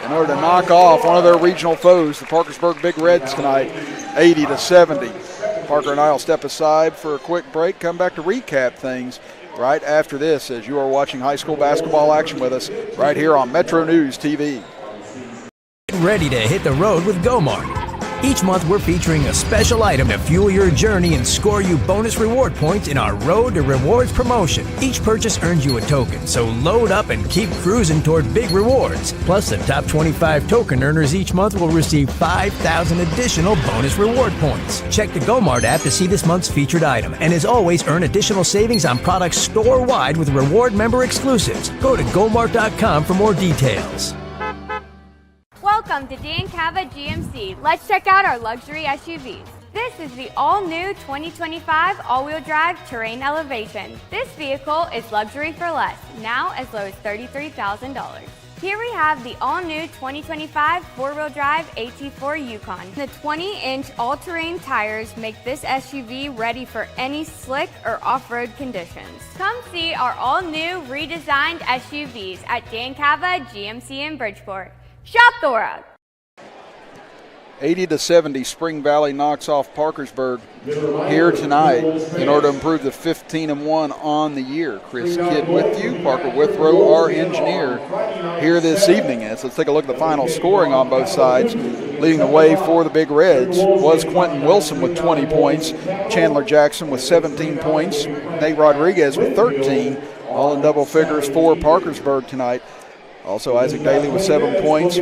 in order to knock off one of their regional foes, the Parkersburg Big Reds tonight, 80-70. Parker and I will step aside for a quick break, come back to recap things right after this as you are watching high school basketball action with us right here on Metro News TV. Get ready to hit the road with Gomart. Each month, we're featuring a special item to fuel your journey and score you bonus reward points in our Road to Rewards promotion. Each purchase earns you a token, so load up and keep cruising toward big rewards. Plus, the top 25 token earners each month will receive 5,000 additional bonus reward points. Check the GoMart app to see this month's featured item, and as always, earn additional savings on products store-wide with reward member exclusives. Go to gomart.com for more details. Welcome to Dan Cava GMC. Let's check out our luxury SUVs. This is the all-new 2025 all-wheel drive Terrain Elevation. This vehicle is luxury for less, now as low as $33,000. Here we have the all-new 2025 four-wheel drive AT4 Yukon. The 20-inch all-terrain tires make this SUV ready for any slick or off-road conditions. Come see our all-new redesigned SUVs at Dan Cava GMC in Bridgeport. Shop the world. 80-70, Spring Valley knocks off Parkersburg here tonight in order to improve to 15-1 on the year. Chris Kidd with you, Parker Withrow, our engineer, here this evening. Let's take a look at the final scoring on both sides. Leading the way for the Big Reds was Quentin Wilson with 20 points, Chandler Jackson with 17 points, Nate Rodriguez with 13, all in double figures for Parkersburg tonight. Also, Isaac Daly with 7 points,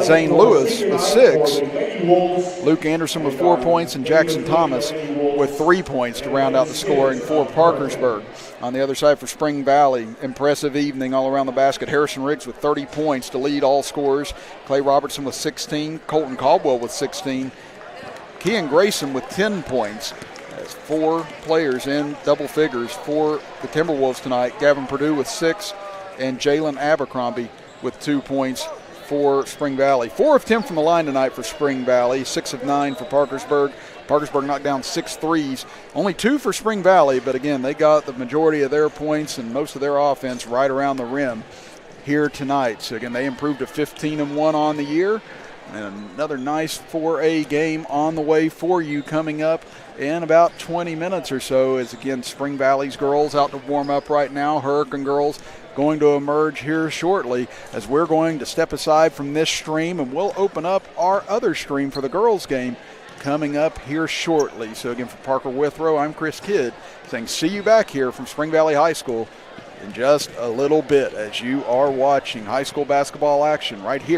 Zane Lewis with 6, Luke Anderson with 4 points, and Jackson Thomas with 3 points to round out the scoring for Parkersburg. On the other side for Spring Valley, impressive evening all around the basket. Harrison Riggs with 30 points to lead all scorers, Clay Robertson with 16, Colton Caldwell with 16, Kean Grayson with 10 points. That's 4 players in double figures for the Timberwolves tonight. Gavin Perdue with 6, and Jalen Abercrombie with 2 points for Spring Valley. 4 of 10 from the line tonight for Spring Valley, 6 of 9 for Parkersburg. Parkersburg knocked down 6 threes, only 2 for Spring Valley, but again, they got the majority of their points and most of their offense right around the rim here tonight. So again, they improved to 15-1 on the year. And another nice 4A game on the way for you coming up in about 20 minutes or so. As again, Spring Valley's girls out to warm up right now. Hurricane girls going to emerge here shortly as we're going to step aside from this stream and we'll open up our other stream for the girls game coming up here shortly. So again, for Parker Withrow, I'm Chris Kidd saying see you back here from Spring Valley High School in just a little bit as you are watching high school basketball action right here.